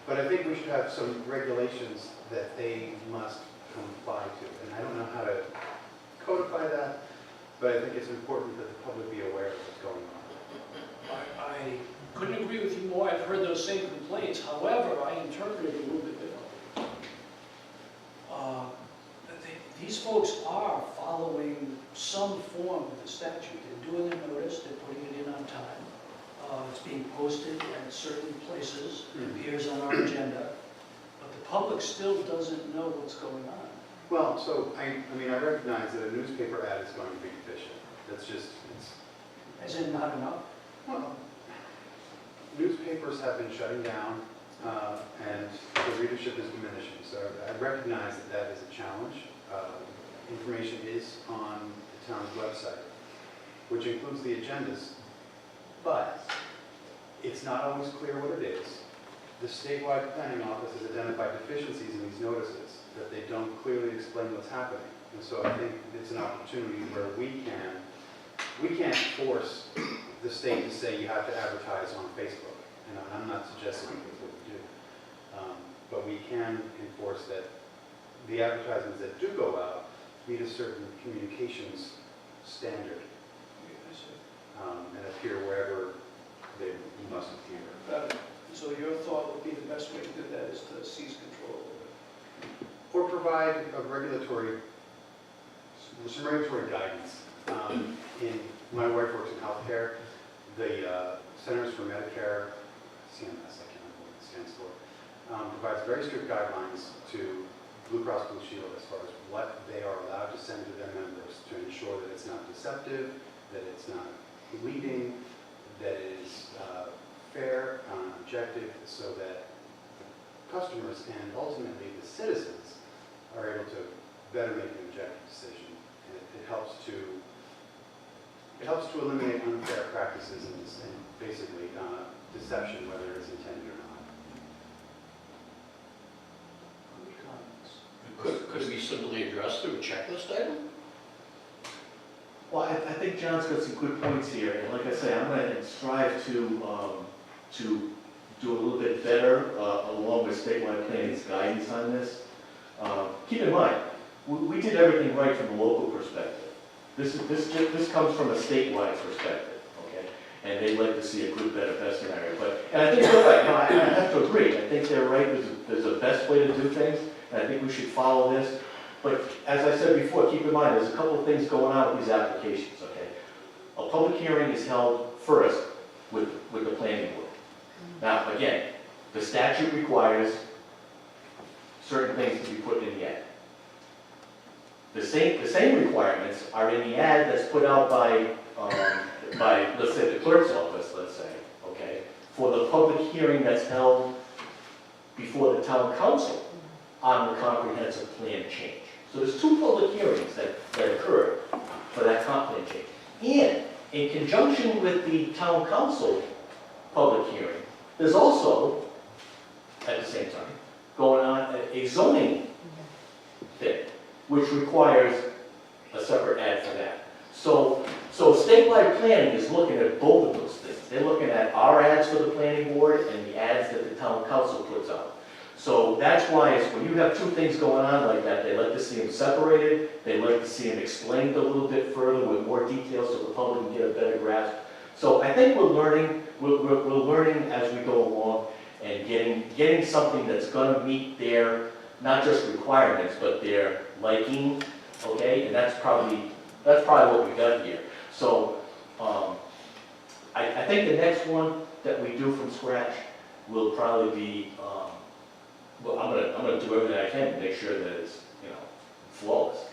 But I think we should have some regulations that they must comply to. And I don't know how to codify that. but I think it's important that the public be aware of what's going on. I couldn't agree with you more. I've heard those same complaints. However, I interpret it a little bit differently. These folks are following some form of the statute. They're doing their notice, they're putting it in on time. It's being posted at certain places, it appears on our agenda, but the public still doesn't know what's going on. Well, so, I mean, I recognize that a newspaper ad is going to be deficient. That's just, it's, As in not enough? well, newspapers have been shutting down, and the readership is diminishing. So I recognize that that is a challenge. Information is on the town's website, which includes the agendas, but it's not always clear what it is. The statewide planning office has identified deficiencies in these notices, that they don't clearly explain what's happening. And so I think it's an opportunity where we can't force the state to say you have to advertise on Facebook. And I'm not suggesting that's what we do. But we can enforce that the advertisements that do go out meet a certain communications standard and appear wherever they must appear. Got it. So your thought would be the best way to do that is to seize control of it? Or provide some regulatory guidance. In my wife works in healthcare. The Centers for Medicare, CMS, I can't remember what it stands for, provides very strict guidelines to Blue Cross Blue Shield as far as what they are allowed to send to their members to ensure that it's not deceptive, that it's not leading, that it is fair, objective, so that customers and ultimately the citizens are able to better make an objective decision. And it helps to eliminate unfair practices and basically deception, whether it's intended or not. Could it be simply addressed through a checklist item? Well, I think John's got some good points here, and like I say, I'm going to strive to do a little bit better along with statewide planning's guidance on this. Keep in mind, we did everything right from a local perspective. This comes from a statewide perspective, okay? And they'd like to see a good, better, best scenario. And I think they're right. No, I have to agree. I think they're right. There's a best way to do things, and I think we should follow this. But as I said before, keep in mind, there's a couple of things going on with these applications, okay? A public hearing is held first with the planning board. Now, again, the statute requires certain things to be put in the ad. The same requirements are in the ad that's put out by let's say, the clerk's office, let's say, okay, for the public hearing that's held before the town council on the comprehensive plan change. So there's two public hearings that occur for that comp plan change. And in conjunction with the town council public hearing, there's also, at the same time, going on a zoning thing, which requires a separate ad for that. So statewide planning is looking at both of those things. They're looking at our ads for the planning board and the ads that the town council puts out. So that's why when you have two things going on like that, they like to see them separated. They like to see them explained a little bit further with more details so the public can get a better grasp. So I think we're learning. We're learning as we go along and getting something that's going to meet their not just requirements but their liking. Okay, and that's probably what we got here. So I think the next one that we do from scratch will probably be. Well, I'm gonna do everything I can to make sure that it's flawless.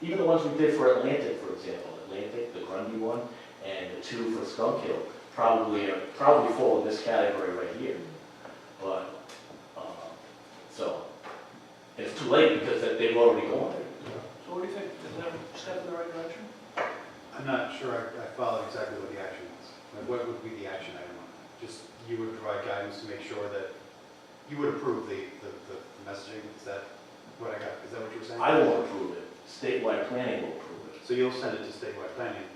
Even the ones we did for Atlantic, for example, the Grundy one, and the two for Skunk Hill probably fall in this category right here. But so it's too late because they've already gone. So what do you think? Is that a step in the right direction? I'm not sure I followed exactly what the action was. Like, what would be the action item on that? Just you would provide guidance to make sure that you would approve the messaging? Is that what I got? Is that what you were saying? I won't approve it. Statewide planning will approve it. So you'll send it to statewide planning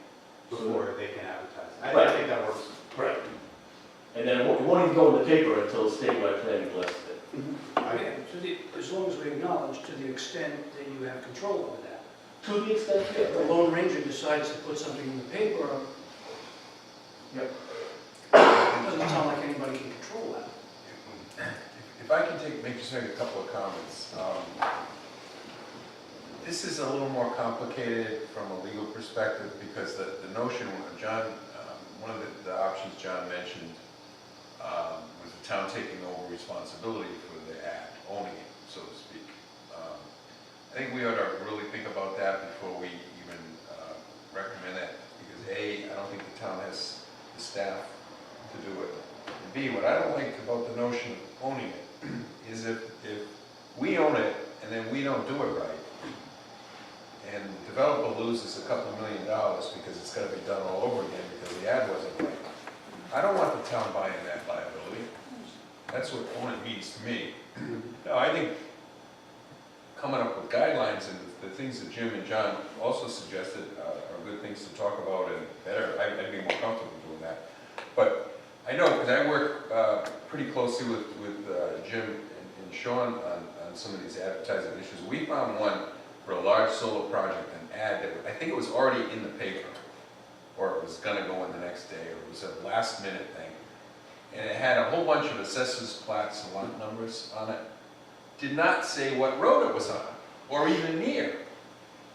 before they can advertise it. Right. I think that works. Right. And then it won't even go in the paper until statewide planning blesses it. As long as we acknowledge to the extent that you have control over that. To the extent, yeah, If the Lone Ranger decides to put something in the paper, Yep. it doesn't sound like anybody can control that. If I can make a couple of comments. This is a little more complicated from a legal perspective because the notion, John, one of the options John mentioned was the town taking over responsibility for the ad, owning it, so to speak. I think we ought to really think about that before we even recommend that, because A, I don't think the town has the staff to do it. And B, what I don't like about the notion of owning it is if we own it and then we don't do it right, and the developer loses a couple $1 million because it's got to be done all over again because the ad wasn't right. I don't want the town buying that liability. That's what own it means to me. No, I think coming up with guidelines and the things that Jim and John also suggested are good things to talk about and better. I'd be more comfortable doing that. But I know, because I work pretty closely with Jim and Sean on some of these advertising issues. We found one for a large solar project, an ad that I think it was already in the paper, or it was going to go in the next day, or it was a last minute thing. And it had a whole bunch of assessors, plats, and lot numbers on it. Did not say what road it was on, or even near.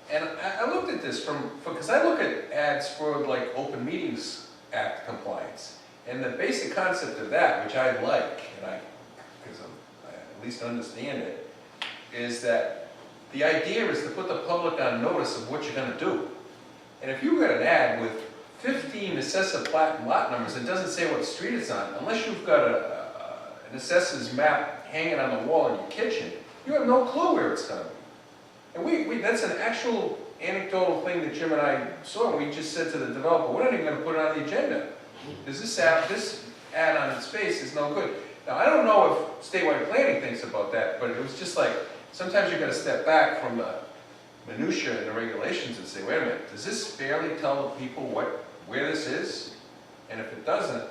And I looked at this because I look at ads for like Open Meetings Act compliance. And the basic concept of that, which I like, and because I at least understand it, is that the idea is to put the public on notice of what you're going to do. And if you've got an ad with 15 assessor plat and lot numbers, it doesn't say what street it's on, unless you've got an assessor's map hanging on the wall in your kitchen, you have no clue where it's going to be. And that's an actual anecdotal thing that Jim and I saw. We just said to the developer, we're not even going to put it on the agenda. Because this ad on its face is no good. Now, I don't know if statewide planning thinks about that, but it was just like, sometimes you've got to step back from the minutia and the regulations and say, wait a minute, does this fairly tell the people where this is? And if it doesn't,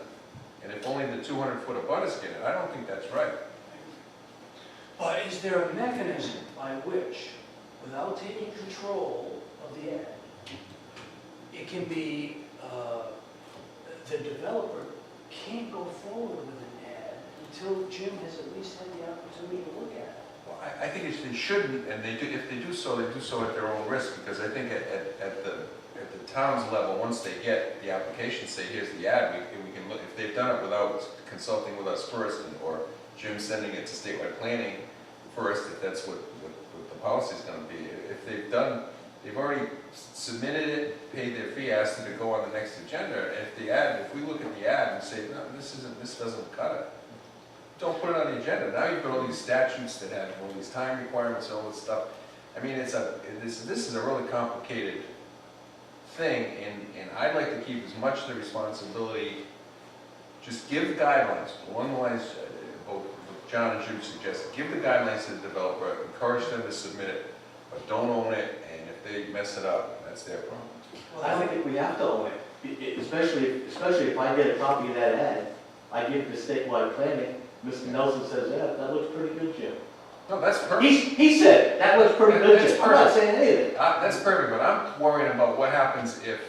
and if only the 200-foot abutters get it, I don't think that's right. But is there a mechanism by which, without taking control of the ad, it can be, the developer can't go forward with an ad until Jim has at least had the opportunity to look at it? Well, I think they shouldn't, and if they do so, they do so at their own risk, because I think at the town's level, once they get the application, say, here's the ad, we can look, if they've done it without consulting with us first, or Jim sending it to statewide planning first, if that's what the policy is going to be. If they've already submitted it, paid their fee, asked it to go on the next agenda, and if we look at the ad and say, no, this doesn't cut it, don't put it on the agenda. Now you've got all these statutes that have all these time requirements and all this stuff. I mean, this is a really complicated thing, and I'd like to keep as much of the responsibility, just give the guidelines, along the lines both John and Jude suggested, give the guidelines to the developer, encourage them to submit it, but don't own it, and if they mess it up, that's their problem. Well, I don't think we have to own it, especially if I get a copy of that ad, I give it to statewide planning, Mr. Nelson says, yeah, that looks pretty good, Jim. No, that's perfect. He said, that looks pretty good, That's Jim. I'm not perfect. saying anything. That's perfect, but I'm worrying about what happens if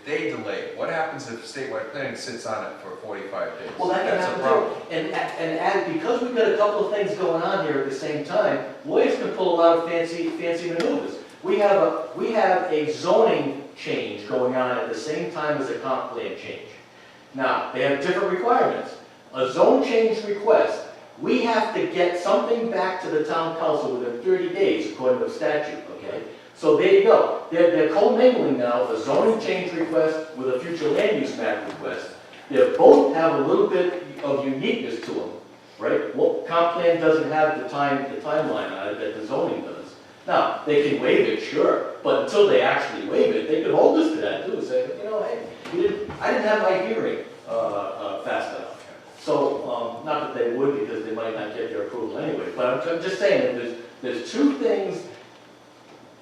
they delay it. What happens if statewide planning sits on it for 45 days? Well, that can That's a happen problem. too. And because we've got a couple of things going on here at the same time, lawyers can pull a lot of fancy maneuvers. We have a zoning change going on at the same time as a comp plan change. Now, they have different requirements. A zone change request, we have to get something back to the town council within 30 days according to statute, okay? So there you go. They're co-mingling now a zoning change request with a future land use map request. They both have a little bit of uniqueness to them, right? Well, comp plan doesn't have the timeline on it that the zoning does. Now, they can waive it, sure, but until they actually waive it, they could hold us to that too, say, you know, hey, I didn't have my hearing fast enough. So, not that they would, because they might not get their approval anyway, but I'm just saying that there's two things.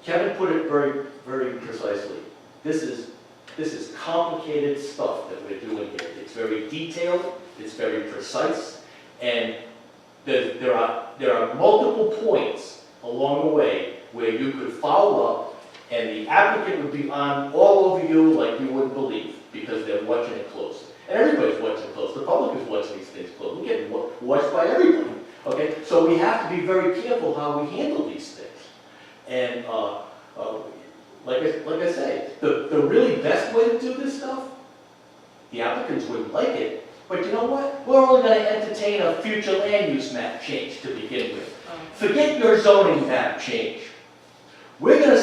Kevin put it very, very precisely. This is complicated stuff that we're doing here. It's very detailed, it's very precise, and there are multiple points along the way where you could follow up And the applicant would be on all over you like you wouldn't believe, because they're watching it close. And everybody's watching it close, the public is watching these things close, we're getting watched by everybody, okay? So we have to be very careful how we handle these things. And, like I say, the really best way to do this stuff, the applicants wouldn't like it, but you know what? We're only gonna entertain a future land use map change to begin with. Forget your zoning map change. We're gonna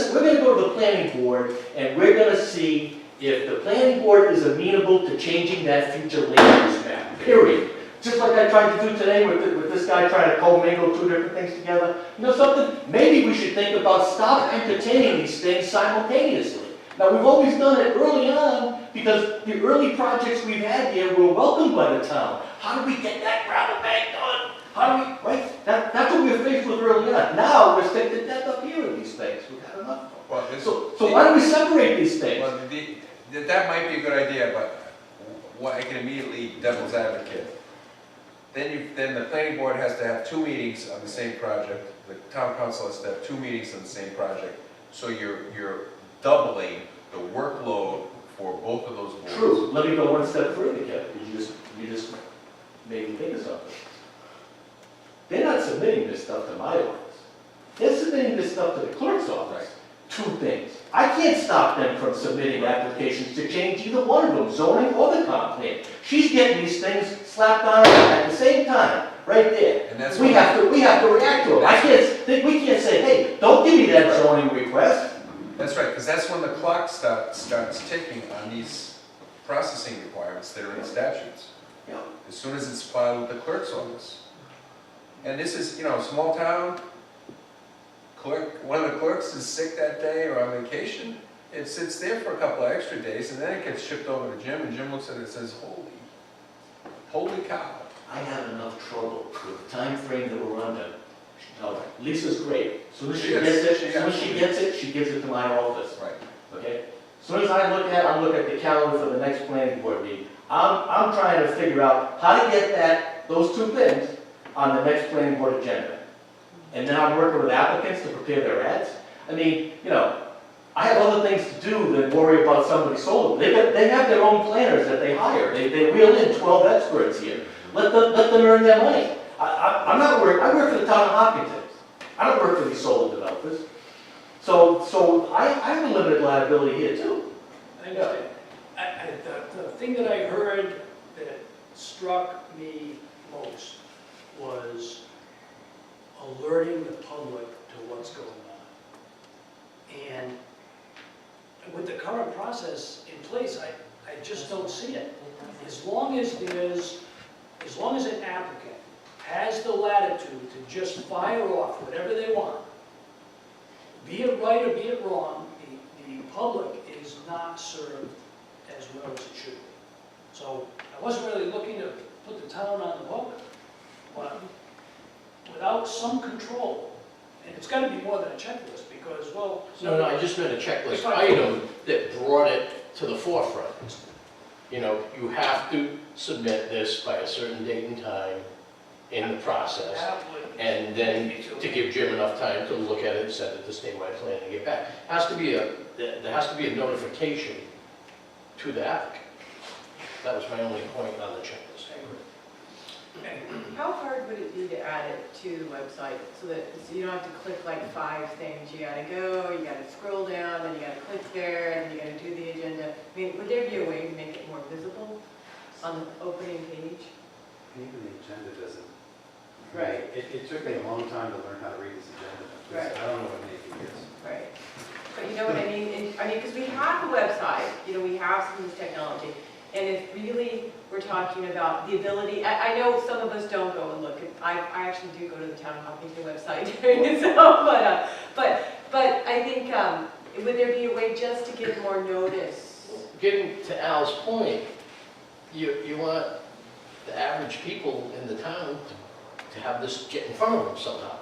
go to the planning board and we're gonna see if the planning board is amenable to changing that future land use map, period. Just like I tried to do today with this guy trying to commingle two different things together. You know something? Maybe we should think about stop entertaining these things simultaneously. Now, we've always done it early on because the early projects we've had here were welcomed by the town. How do we get that gravel bank done? How do we, right? That's what we were faced with early on. Now, we're sick to death up here with these things. We've had enough. Well, So why don't we separate these things? Well, that might be a good idea, but what I can immediately devil's advocate. Then the planning board has to have 2 meetings on the same project. The town council has to have 2 meetings on the same project. So you're doubling the workload for both of those boards. True. Let me go one step further, Kevin. You just made me think of something. They're not submitting this stuff to my office. They're submitting this stuff to the clerk's office. 2 things. I can't stop them from submitting applications to change either one of them, zoning or the comp plan. She's getting these things slapped on her at the same time, right there. And that's we have to react to them. We can't say, hey, don't give me that zoning request. That's right, because that's when the clock starts ticking on these processing requirements that are in the statutes. Yeah. As soon as it's filed with the clerk's office. And this is, a small town. One of the clerks is sick that day or on vacation. It sits there for a couple of extra days, and then it gets shipped over to Jim, and Jim looks at it and says, holy cow. I have enough trouble with the time frame that we're under. Now, Lisa's great. As soon as she gets it, she gives it to my office. Right. Okay? As soon as I'm looking at the calendar for the next planning board meeting, I'm trying to figure out how to get those 2 things on the next planning board agenda. And then I'm working with applicants to prepare their ads. I mean, I have other things to do than worry about somebody's solar. They have their own planners that they hire. They reel in 12 experts here. Let them earn their money. I work for the town of Hopkinton. I don't work for these solar developers. So I have a limited liability here too. I understand. The thing that I heard that struck me most was alerting the public to what's going on. And with the current process in place, I just don't see it. As long as an applicant has the latitude to just fire off whatever they want, be it right or be it wrong, the public is not served as well as it should be. So I wasn't really looking to put the town on the hook, but without some control, and it's got to be more than a checklist because, well... No, I just meant a checklist item that brought it to the forefront. You have to submit this by a certain date and time in the process, and then to give Jim enough time to look at it, send it to statewide plan and get back. There has to be a notification to the applicant. That was my only point on the checklist. How hard would it be to add it to the website so you don't have to click like 5 things? You gotta go, you gotta scroll down, and you gotta click there, and you gotta do the agenda. I mean, would there be a way to make it more visible on the opening page? Even the agenda doesn't. Right. It took me a long time to learn how to read this agenda. Right. I don't know what Navy is. Right. But you know what I mean? Because we have a website, we have some of this technology. And if really we're talking about the ability, I know some of us don't go and look. I actually do go to the town of Hopkinton website. But I think, would there be a way just to give more notice? Getting to Al's point, you want the average people in the town to have this get in front of them somehow.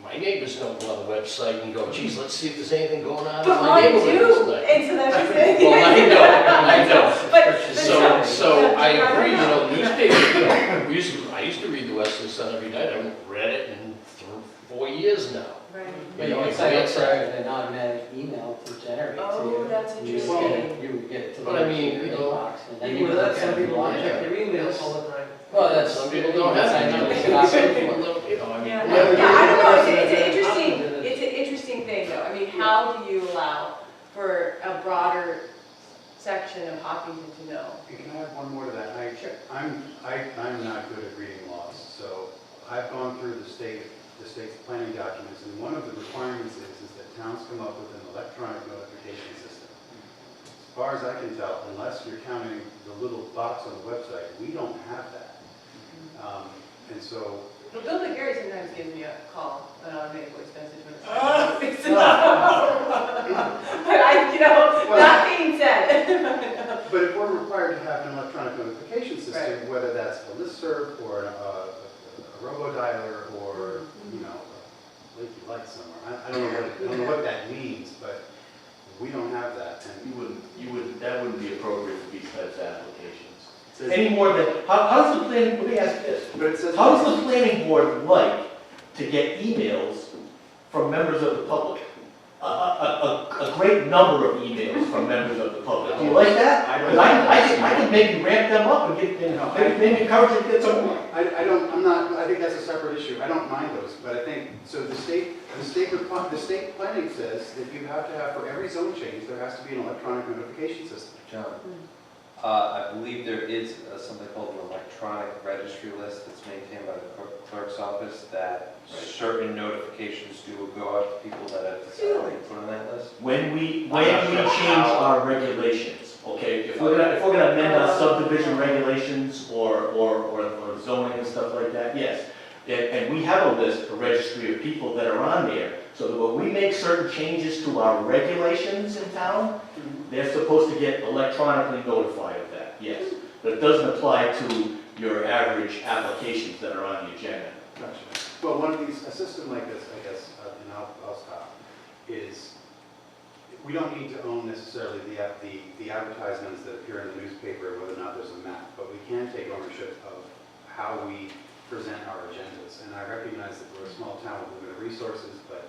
My neighbors don't go on the website and go, geez, let's see if there's anything going on in But my mine neighborhood do, tonight. and so that's just it. Well, I know. But So I agree, newspapers, I used to read the Western Sun every night. I haven't read it in 4 years now. Right. But you would sign up for an automatic email to generate to you. Oh, that's You would interesting. get it- You would get it to But I the mean, inbox, and then you Even would that, look some at it and people don't watch check it. their emails all the time. Well, that's. Some people don't have sign up, emails. they could opt in for it. Yeah, Yeah, yeah, I don't know, it's an yeah. interesting, it's an interesting thing though. I mean, how do you allow for a broader section of Hopkinton to know? And can I add one more to that? I'm not good at reading laws, so I've gone through the state's planning documents, and one of the requirements is that towns come up with an electronic notification system. As far as I can tell, unless you're counting the little box on the website, we don't have that. And so, Well, Bill McGarry sometimes gives me a call, an automated voice message when it's time. But that being said. but if we're required to have an electronic notification system, whether that's a listserv or a robo-dialer or, a leaky light somewhere, I don't know what that means, but we don't have that. And That wouldn't be appropriate for these types of applications. Any more than, how does the planning, let me ask this, But it says. how does the planning board like to get emails from members of the public? A great number of emails from members of the public. Do you like that? Because I can maybe ramp them up and get, maybe encourage them to get some more. I think that's a separate issue. I don't mind those, but I think, so the state planning says that you have to have, for every zone change, there has to be an electronic notification system. John, I believe there is something called an electronic registry list that's maintained by the clerk's office that certain notifications do go out to people that have decided to put on that list. When we change our regulations, okay, if we're gonna amend our subdivision regulations or zoning and stuff like that, yes. And we have a list, a registry of people that are on there, so that when we make certain changes to our regulations in town, they're supposed to get electronically notified of that, yes. But it doesn't apply to your average applications that are on the agenda. Gotcha. Well, a system like this, I guess, and I'll stop, is we don't need to own necessarily the advertisements that appear in the newspaper, whether or not there's a map, but we can take ownership of how we present our agendas. And I recognize that we're a small town with limited resources, but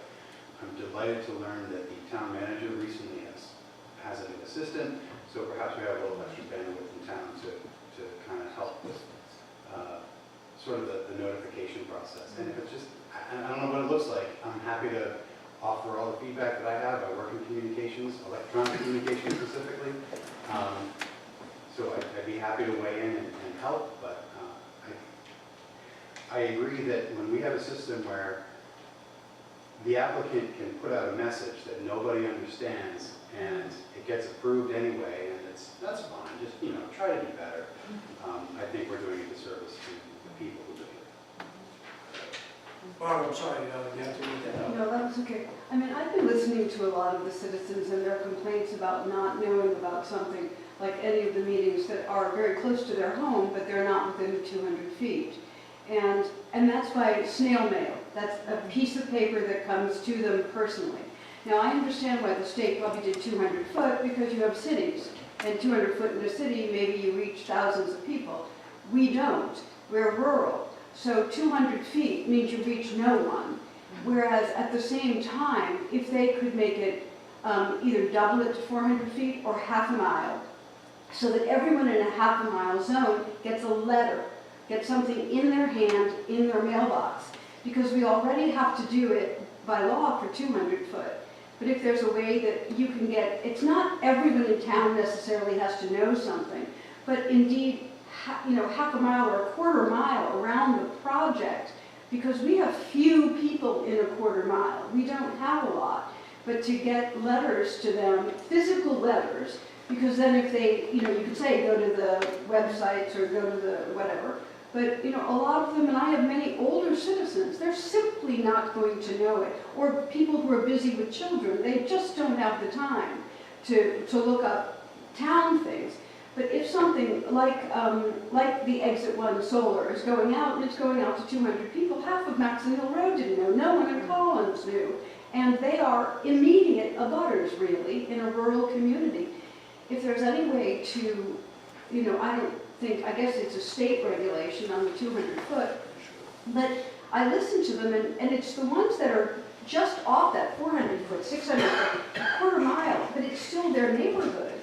I'm delighted to learn that the town manager recently has an assistant, so perhaps we have a little extra bandwidth in town to kind of help with sort of the notification process. And if it's just, I don't know what it looks like, I'm happy to offer all the feedback that I have. I work in communications, electronic communications specifically. So I'd be happy to weigh in and help, but I agree that when we have a system where the applicant can put out a message that nobody understands and it gets approved anyway, and that's fine, just, try to do better. I think we're doing a disservice to the people who live here. Barb, I'm sorry, you have to read that out. No, that was okay. I mean, I've been listening to a lot of the citizens and their complaints about not knowing about something, like any of the meetings that are very close to their home, but they're not within 200 feet. And that's by snail mail. That's a piece of paper that comes to them personally. Now, I understand why the state probably did 200 foot, because you have cities. And 200 foot in a city, maybe you reach thousands of people. We don't. We're rural. So 200 feet means you reach no one. Whereas at the same time, if they could make it either double it to 400 feet or half a mile, so that everyone in a half a mile zone gets a letter, gets something in their hand, in their mailbox. Because we already have to do it by law for 200 foot. But if there's a way that you can get, it's not everyone in town necessarily has to know something, but indeed, half a mile or a quarter mile around the project, because we have few people in a quarter mile. We don't have a lot. But to get letters to them, physical letters, because then if they, you could say go to the websites or go to the whatever, but a lot of them, and I have many older citizens, they're simply not going to know it. Or people who are busy with children, they just don't have the time to look up town things. But if something like the Exit 1 solar is going out, and it's going out to 200 people, half of Maxon Hill Road didn't know, no one in Collins knew. And they are immediate abutters, really, in a rural community. If there's any way to, I guess it's a state regulation on the 200 foot, but I listen to them, and it's the ones that just off that 400 foot, 600 foot, quarter mile, but it's still their neighborhood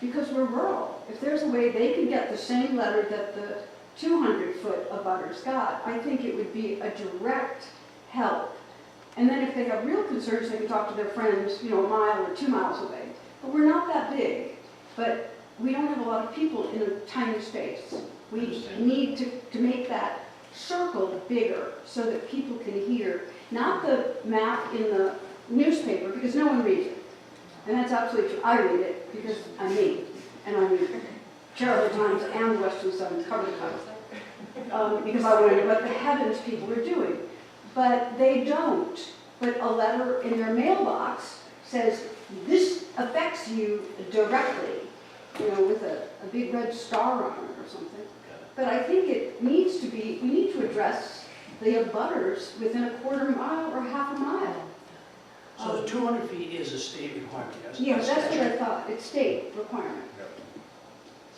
because we're rural. If there's a way they can get the same letter that the 200 foot abutters got, I think it would be a direct help. And then if they have real concerns, they can talk to their friends, you know, a mile or 2 miles away. But we're not that big, but we don't have a lot of people in a tiny space. We need to make that circle bigger so that people can hear, not the map in the newspaper, because no one reads it. And that's absolutely true. I read it because I'm me, and I read Charlotte Times and the Western Sun cover to cover, because I want to know what the heavens people are doing. But they don't. But a letter in their mailbox says, this affects you directly, you know, with a big red star on it or something. But I think it needs to be, we need to address the abutters within a quarter mile or half a mile. So the 200 feet is a state requirement, yes? Yeah, that's what I thought. It's state requirement.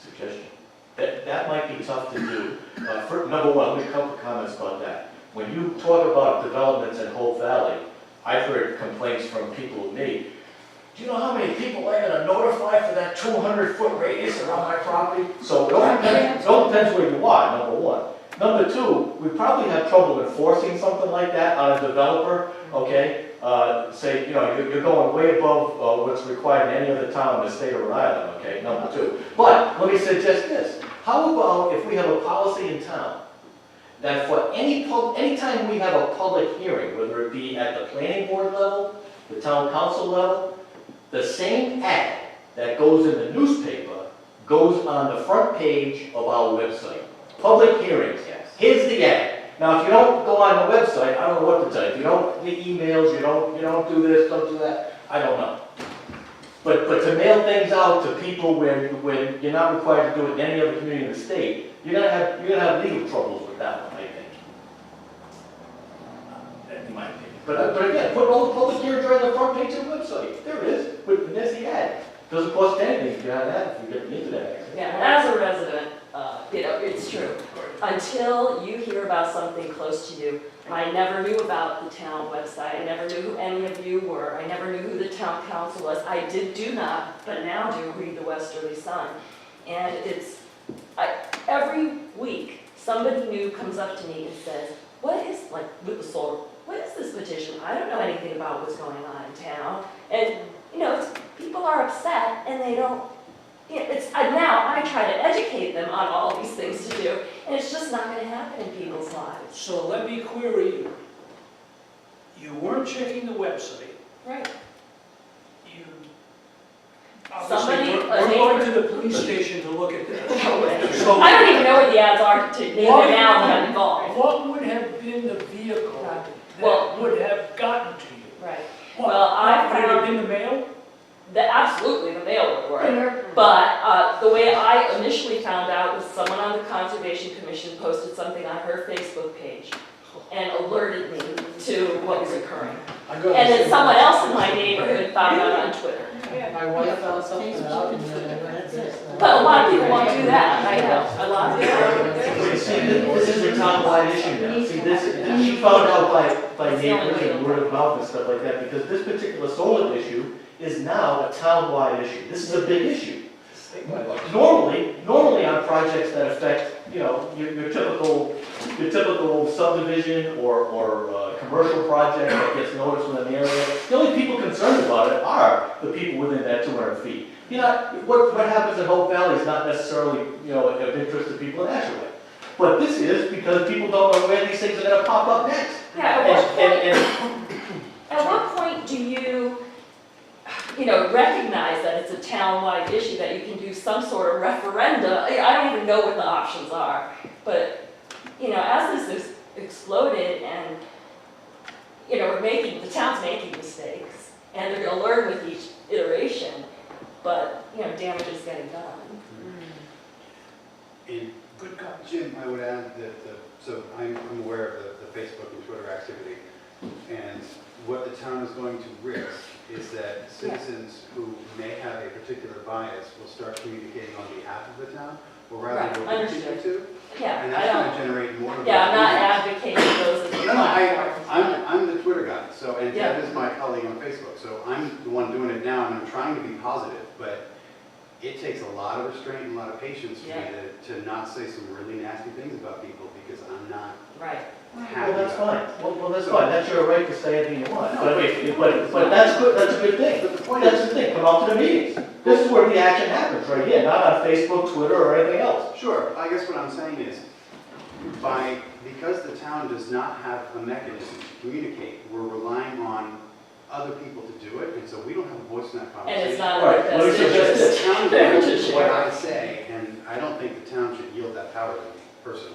Suggestion. That might be tough to do. Number one, let me make a couple comments about that. When you talk about developments in Hope Valley, I've heard complaints from people with me. Do you know how many people I'm going to notify for that 200-foot radius around my property? So it all depends where you are, number one. Number two, we probably have trouble enforcing something like that on a developer, okay? Say, you know, you're going way above what's required in any other town in the state of Rhode Island, okay, number two. But let me suggest this. How about if we have a policy in town that for anytime we have a public hearing, whether it be at the planning board level, the town council level, the same ad that goes in the newspaper goes on the front page of our website. Public hearings. Here's the ad. Now, if you don't go on the website, I don't know what to tell you. If you don't get emails, you don't do this, don't do that, I don't know. But to mail things out to people when you're not required to do it in any other community in the state, you're gonna have legal troubles with that one, I think. In my opinion. But again, put all the public hearings right on the front page of the website. There it is. But there's the ad. Doesn't cost anything if you have that, if you get the internet access. Yeah, as a resident, you know, it's true. Until you hear about something close to you, I never knew about the town website. I never knew who any of you were. I never knew who the town council was. I do not, but now do read the Westerly Sun. And every week, somebody new comes up to me and says, what is, like with the solar, what is this petition? I don't know anything about what's going on in town. And, you know, people are upset and they don't, you know, now I try to educate them on all these things to do, and it's just not going to happen in people's lives. So let me query you. You weren't checking the website. Right. You Somebody, we're going to the police station to look at this. So I don't even know where the ads are to name them now that I'm involved. What would have been the vehicle that would have gotten to you? Right. What? Well, I Would it have found been the mail? absolutely the mail would work. But the way I initially found out was someone on the Conservation Commission posted something on her Facebook page and alerted me to what was occurring. And then someone else in my neighborhood found out on Twitter. My wife found something out and that's it. But a lot of people won't do that, I know. A lot of people. See, this is a town-wide issue now. See, she found out by neighbors and word of mouth and stuff like that, because this particular solar issue is now a town-wide issue. This is a big issue. Normally on projects that affect, you know, your typical subdivision or commercial project that gets noticed in an area, the only people concerned about it are the people within that 200 feet. You know, what happens in Hope Valley is not necessarily, you know, of interest to people in Ashaway. But this is because people don't know where these things are going to pop up next. Yeah, at what point do you recognize that it's a town-wide issue, that you can do some sort of referenda? I don't even know what the options are, but, you know, as this has exploded and, you know, the town's making mistakes, and they're gonna learn with each iteration, but, you know, damage is getting done. In good comment, Jim, I would add that, so I'm aware of the Facebook and Twitter activity, and what the town is going to risk is that citizens who may have a particular bias will start communicating on behalf of the town, or Right, rather will continue understood. to. Yeah, And I that's don't, gonna generate more of yeah, I'm not those advocating those as a No, no, platform. I'm the Twitter guy, so, and Yeah. Deb is my colleague on Facebook, so I'm the one doing it now, and I'm trying to be positive, but it takes a lot of restraint and a lot of patience for me to not say some really nasty things about people, because I'm not Right. happy Well, that's about fine. Well, that's fine. That's your right to say anything you want. But wait, but that's good, that's a good thing. But the point That's the thing. Come out to the meetings. This is where the action happens, right here, not on Facebook, Twitter, or anything else. Sure, I guess what I'm saying is, because the town does not have a mechanism to communicate, we're relying on other people to do it, and so we don't have a voice in that conversation. And it's not Right, our let me best suggest interest. The town They're knows just what sharing. I say, and I don't think the town should yield that power to me personally.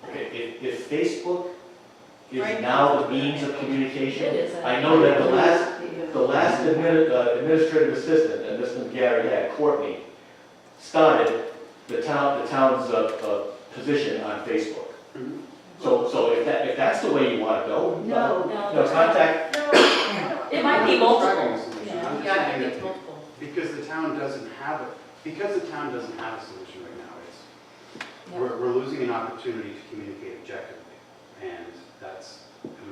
Okay, if Facebook is Right. now the means of communication, It is. I know that the last administrative assistant that Mr. McGarry had, Courtney, started the town's position on Facebook. Mhm. So if that's the way you want to go, No, contact. It might be multiple. Describing a solution. I'm just Yeah, I saying think that it's multiple. because the town doesn't have a solution right now, Yeah. we're losing an opportunity to communicate objectively, and that's.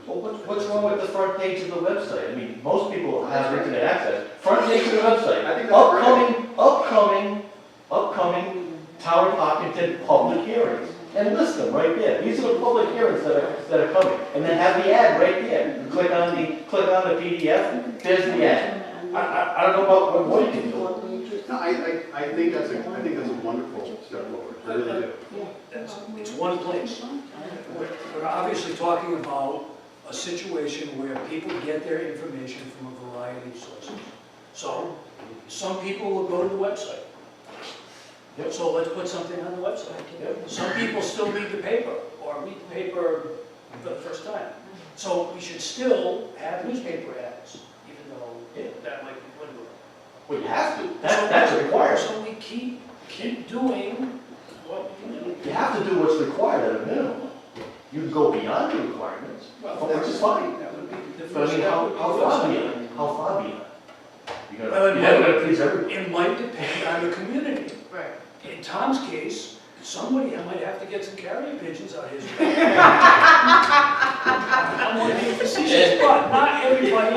Well, what's wrong with the front page of the website? I mean, most people have internet access. Front page of the website. I think that's Upcoming Town of Hopkinton public hearings. And list them right there. These are the public hearings that are coming. And then have the ad right there. You click on the PDF, there's the ad. I don't know about what more you can do. No, I think that's a wonderful step forward, I really do. It's one place. We're obviously talking about a situation where people get their information from a variety of sources. So, some people will go to the website. So let's put something on the website. Some people still read the paper, or read the paper for the first time. So we should still have newspaper ads, even though that might be dwindling. Well, you have to. That's required. So we keep doing what we can do. You have to do what's required at a minimum. You can go beyond the requirements, which is fine. That would be the But I first mean, step. how would be far first. beyond? How far beyond? Well, You're never gonna please everybody. It might depend on the community. Right. In Tom's case, somebody might have to get some carrier pigeons out his way. I'm only being facetious, but not everybody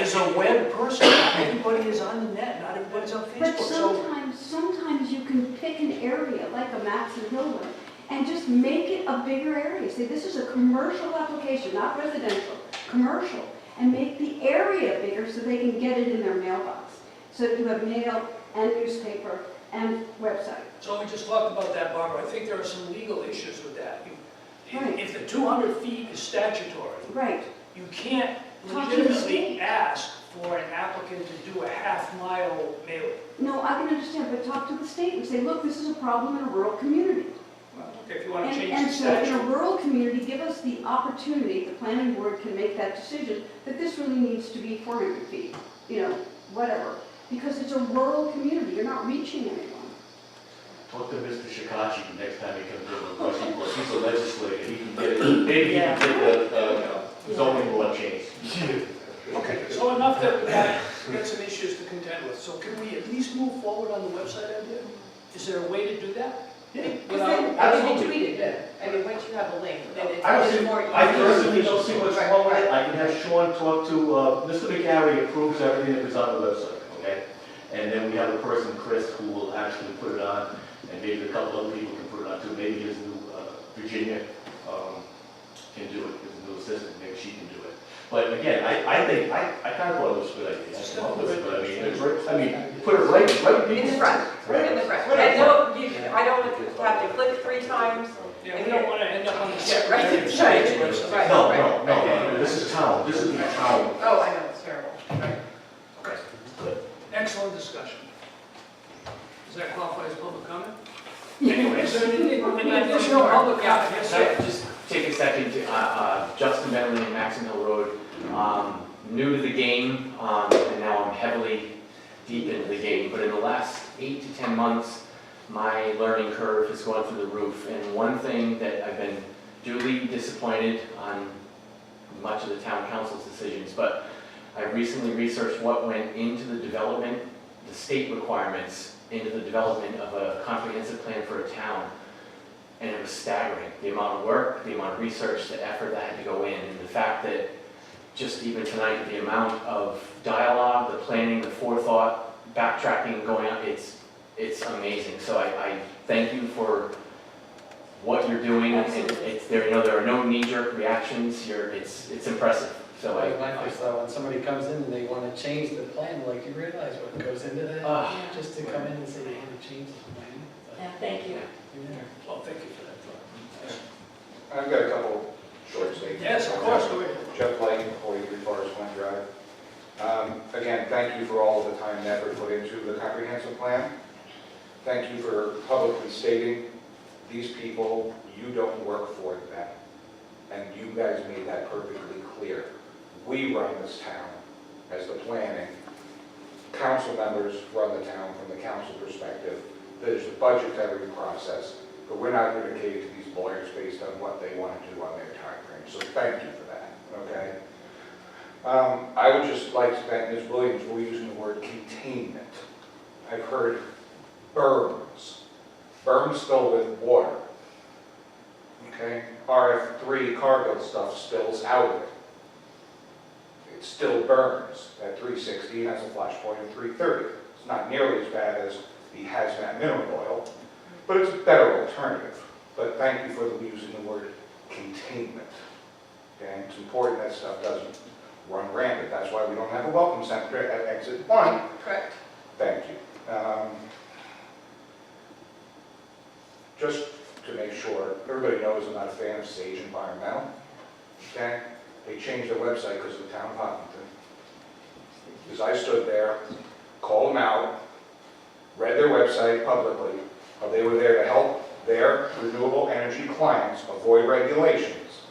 is a web person. Not everybody is on the net, not everybody's on But Facebook. So sometimes you can pick an area, like a Maxon Hill one, and just make it a bigger area. Say, this is a commercial application, not residential, commercial. And make the area bigger so they can get it in their mailbox. So that you have mail and newspaper and website. So we just talked about that, Barbara. I think there are some legal issues with that. Right. If the 200 feet is statutory, Right. you can't Talk to the legitimately state. ask for an applicant to do a half-mile mailing. No, I can understand, but talk to the state and say, look, this is a problem in a rural community. Well, okay, if you want to change And the so in a statute. rural community, give us the opportunity, the planning board can make that decision, that this really needs to be 400 feet, whatever. Because it's a rural community, you're not reaching anyone. Talk to Mr. Shikachi the next time he comes in, because he's a legislator, he can get it, maybe he can get the zoning law changed. Okay, so enough that we got some issues to contend with. So can we at least move forward on the website idea? Is there a way to do that? Because then, I mean, you tweeted it. I mean, once you have a link, then it's I just more. I personally don't see what's wrong with it. I can have Sean talk to, Mr. McGarry approves everything that is on the website, okay? And then we have a person, Chris, who will actually put it on, and maybe a couple other people can put it on too. Maybe his new, Virginia, can do it, his new assistant, maybe she can do it. But again, I think, I kind of thought it was a good idea. I come up with it, but I mean, put it right In the front, Right. in the front. And no, I don't have to click 3 times. Yeah, we don't want to end up on the Yeah, right, secretary of state's website. right. No, this is town, this is the town. Oh, I know, it's terrible. Okay, good. Excellent discussion. Does that qualify as public comment? Anyways, any additional public comment? Yes, sir. Just take a second to, Justin Bentley, Maxon Hill Road, new to the game, and now I'm heavily deep into the game, but in the last 8 to 10 months, my learning curve has gone through the roof, and one thing that I've been duly disappointed on much of the town council's decisions, but I recently researched what went into the development the state requirements into the development of a comprehensive plan for a town. And it was staggering, the amount of work, the amount of research, the effort that had to go in, and the fact that just even tonight, the amount of dialogue, the planning, the forethought, backtracking, going on, it's amazing. So I thank you for what you're doing. It's there, there are no knee-jerk reactions. It's impressive. So I like this though, when somebody comes in and they want to change the plan, like you realize what goes into that, just to come in and say they want to change the plan. Yeah, thank you. Well, thank you for that. I've got a couple short statements. Yes, of course, go ahead. Jeff Light, 43 Forest Glen Drive. Again, thank you for all of the time and effort put into the comprehensive plan. Thank you for publicly stating, these people, you don't work for them. And you guys made that perfectly clear. We run this town as the planning. Council members run the town from the council perspective. There's a budgetary process, but we're not going to cater to these lawyers based on what they want to do on their time frame. So thank you for that, okay? I would just like to thank Ms. Williams for using the word containment. I've heard berms. Berms filled with water. Okay? RF3 cargo stuff spills out of it. It still burns at 360 and has a flash point of 330. It's not nearly as bad as the hazmat mineral oil, but it's a better alternative. But thank you for using the word containment. Okay? It's important that stuff doesn't run rampant. That's why we don't have a welcome center at exit 1. Correct. Thank you. Just to make sure, everybody knows I'm not a fan of Sage Environmental. Okay? They changed their website because of the town of Hopkinton. Because I stood there, called them out, read their website publicly, how they were there to help their renewable energy clients avoid regulations,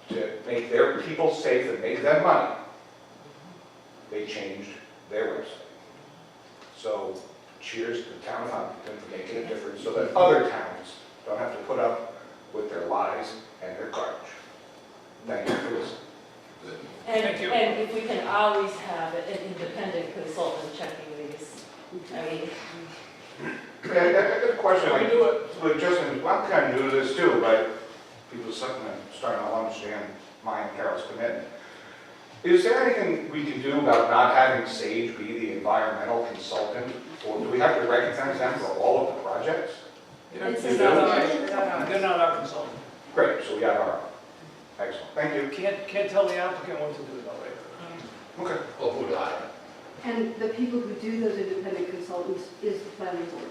to make their people safe and make them money. They changed their website. So cheers to the town of Hopkinton for making a difference so that other towns don't have to put up with their lies and their garbage. Thank you for listening. And if we can always have an independent consultant checking these, I mean. I got a question. I do it. But Justin, I'm kind of new to this too, but people starting to understand mine and Carol's commitment. Is there anything we can do about not having Sage be the environmental consultant? Or do we have to recognize them for all of the projects? They're not our consultant. Great, so we have our own. Excellent, thank you. Can't tell the applicant what to do though, right? Okay. Well, who do I? And the people who do those independent consultants is the planning board.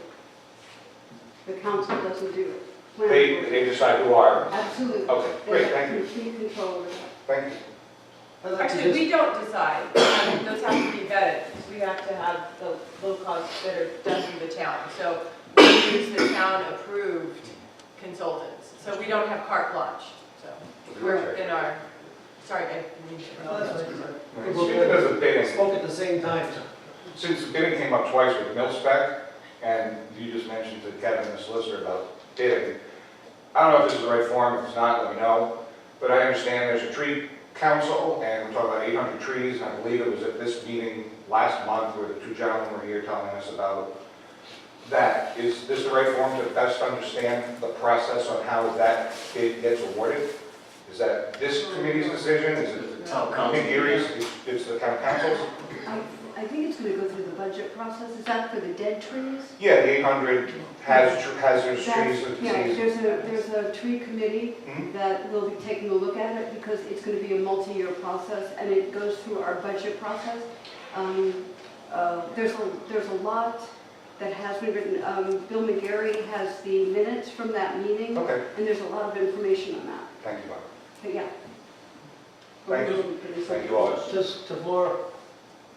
The council doesn't do it. Planning board. They decide who are. Absolutely. Okay, great, thank They you. have complete control over that. Thank you. Actually, we don't decide. Those have to be vetted. We have to have the low-cost bidder done through the town. So we use the town-approved consultants. So we don't have carte blanche. So we're in our, sorry, I didn't mean to. No, that's right. Speaking as a bidding, Spoke at the same time. since the bidding came up twice with the mill spec, and you just mentioned to Kevin, the solicitor, about bidding, I don't know if this is the right form. If it's not, let me know. But I understand there's a tree council, and we're talking about 800 trees, and I believe it was at this meeting last month where the two gentlemen were here telling us about that. Is this the right form to best understand the process on how that bid gets awarded? Is that this committee's decision? Is it the town council? It's the town council's? I think it's going to go through the budget process. Is that for the dead trees? Yeah, the 800 hazardous trees with Yeah, disease. there's a tree committee that will be taking a look at it because it's going to be a multi-year process and it goes through our budget process. There's a lot that has been written. Bill McGarry has the minutes from that meeting. Okay. And there's a lot of information on that. Thank you, Bob. But yeah. Thank you. Thank you all. Just to more,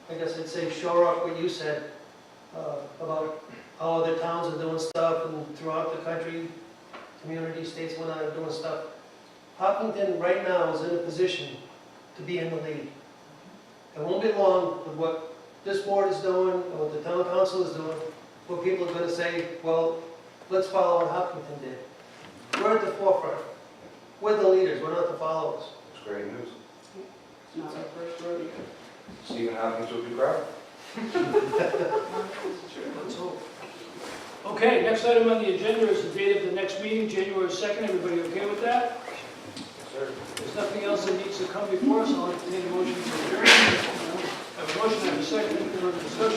I guess I'd say shore up what you said about how other towns are doing stuff and throughout the country, community, states, when are doing stuff. Hopkinton right now is in a position to be in the lead. It won't be long with what this board is doing and what the town council is doing, where people are going to say, well, let's follow what Hopkinton did. We're at the forefront. We're the leaders, we're not the followers. It's great news. It's not our first rodeo. Stephen Hopkins would be proud. Let's hope. Okay, next item on the agenda is the date of the next meeting, January 2nd. Everybody okay with that? There's nothing else that needs to come before us. I'll entertain a motion to adjourn. I have a motion, I have a second. Any further discussion?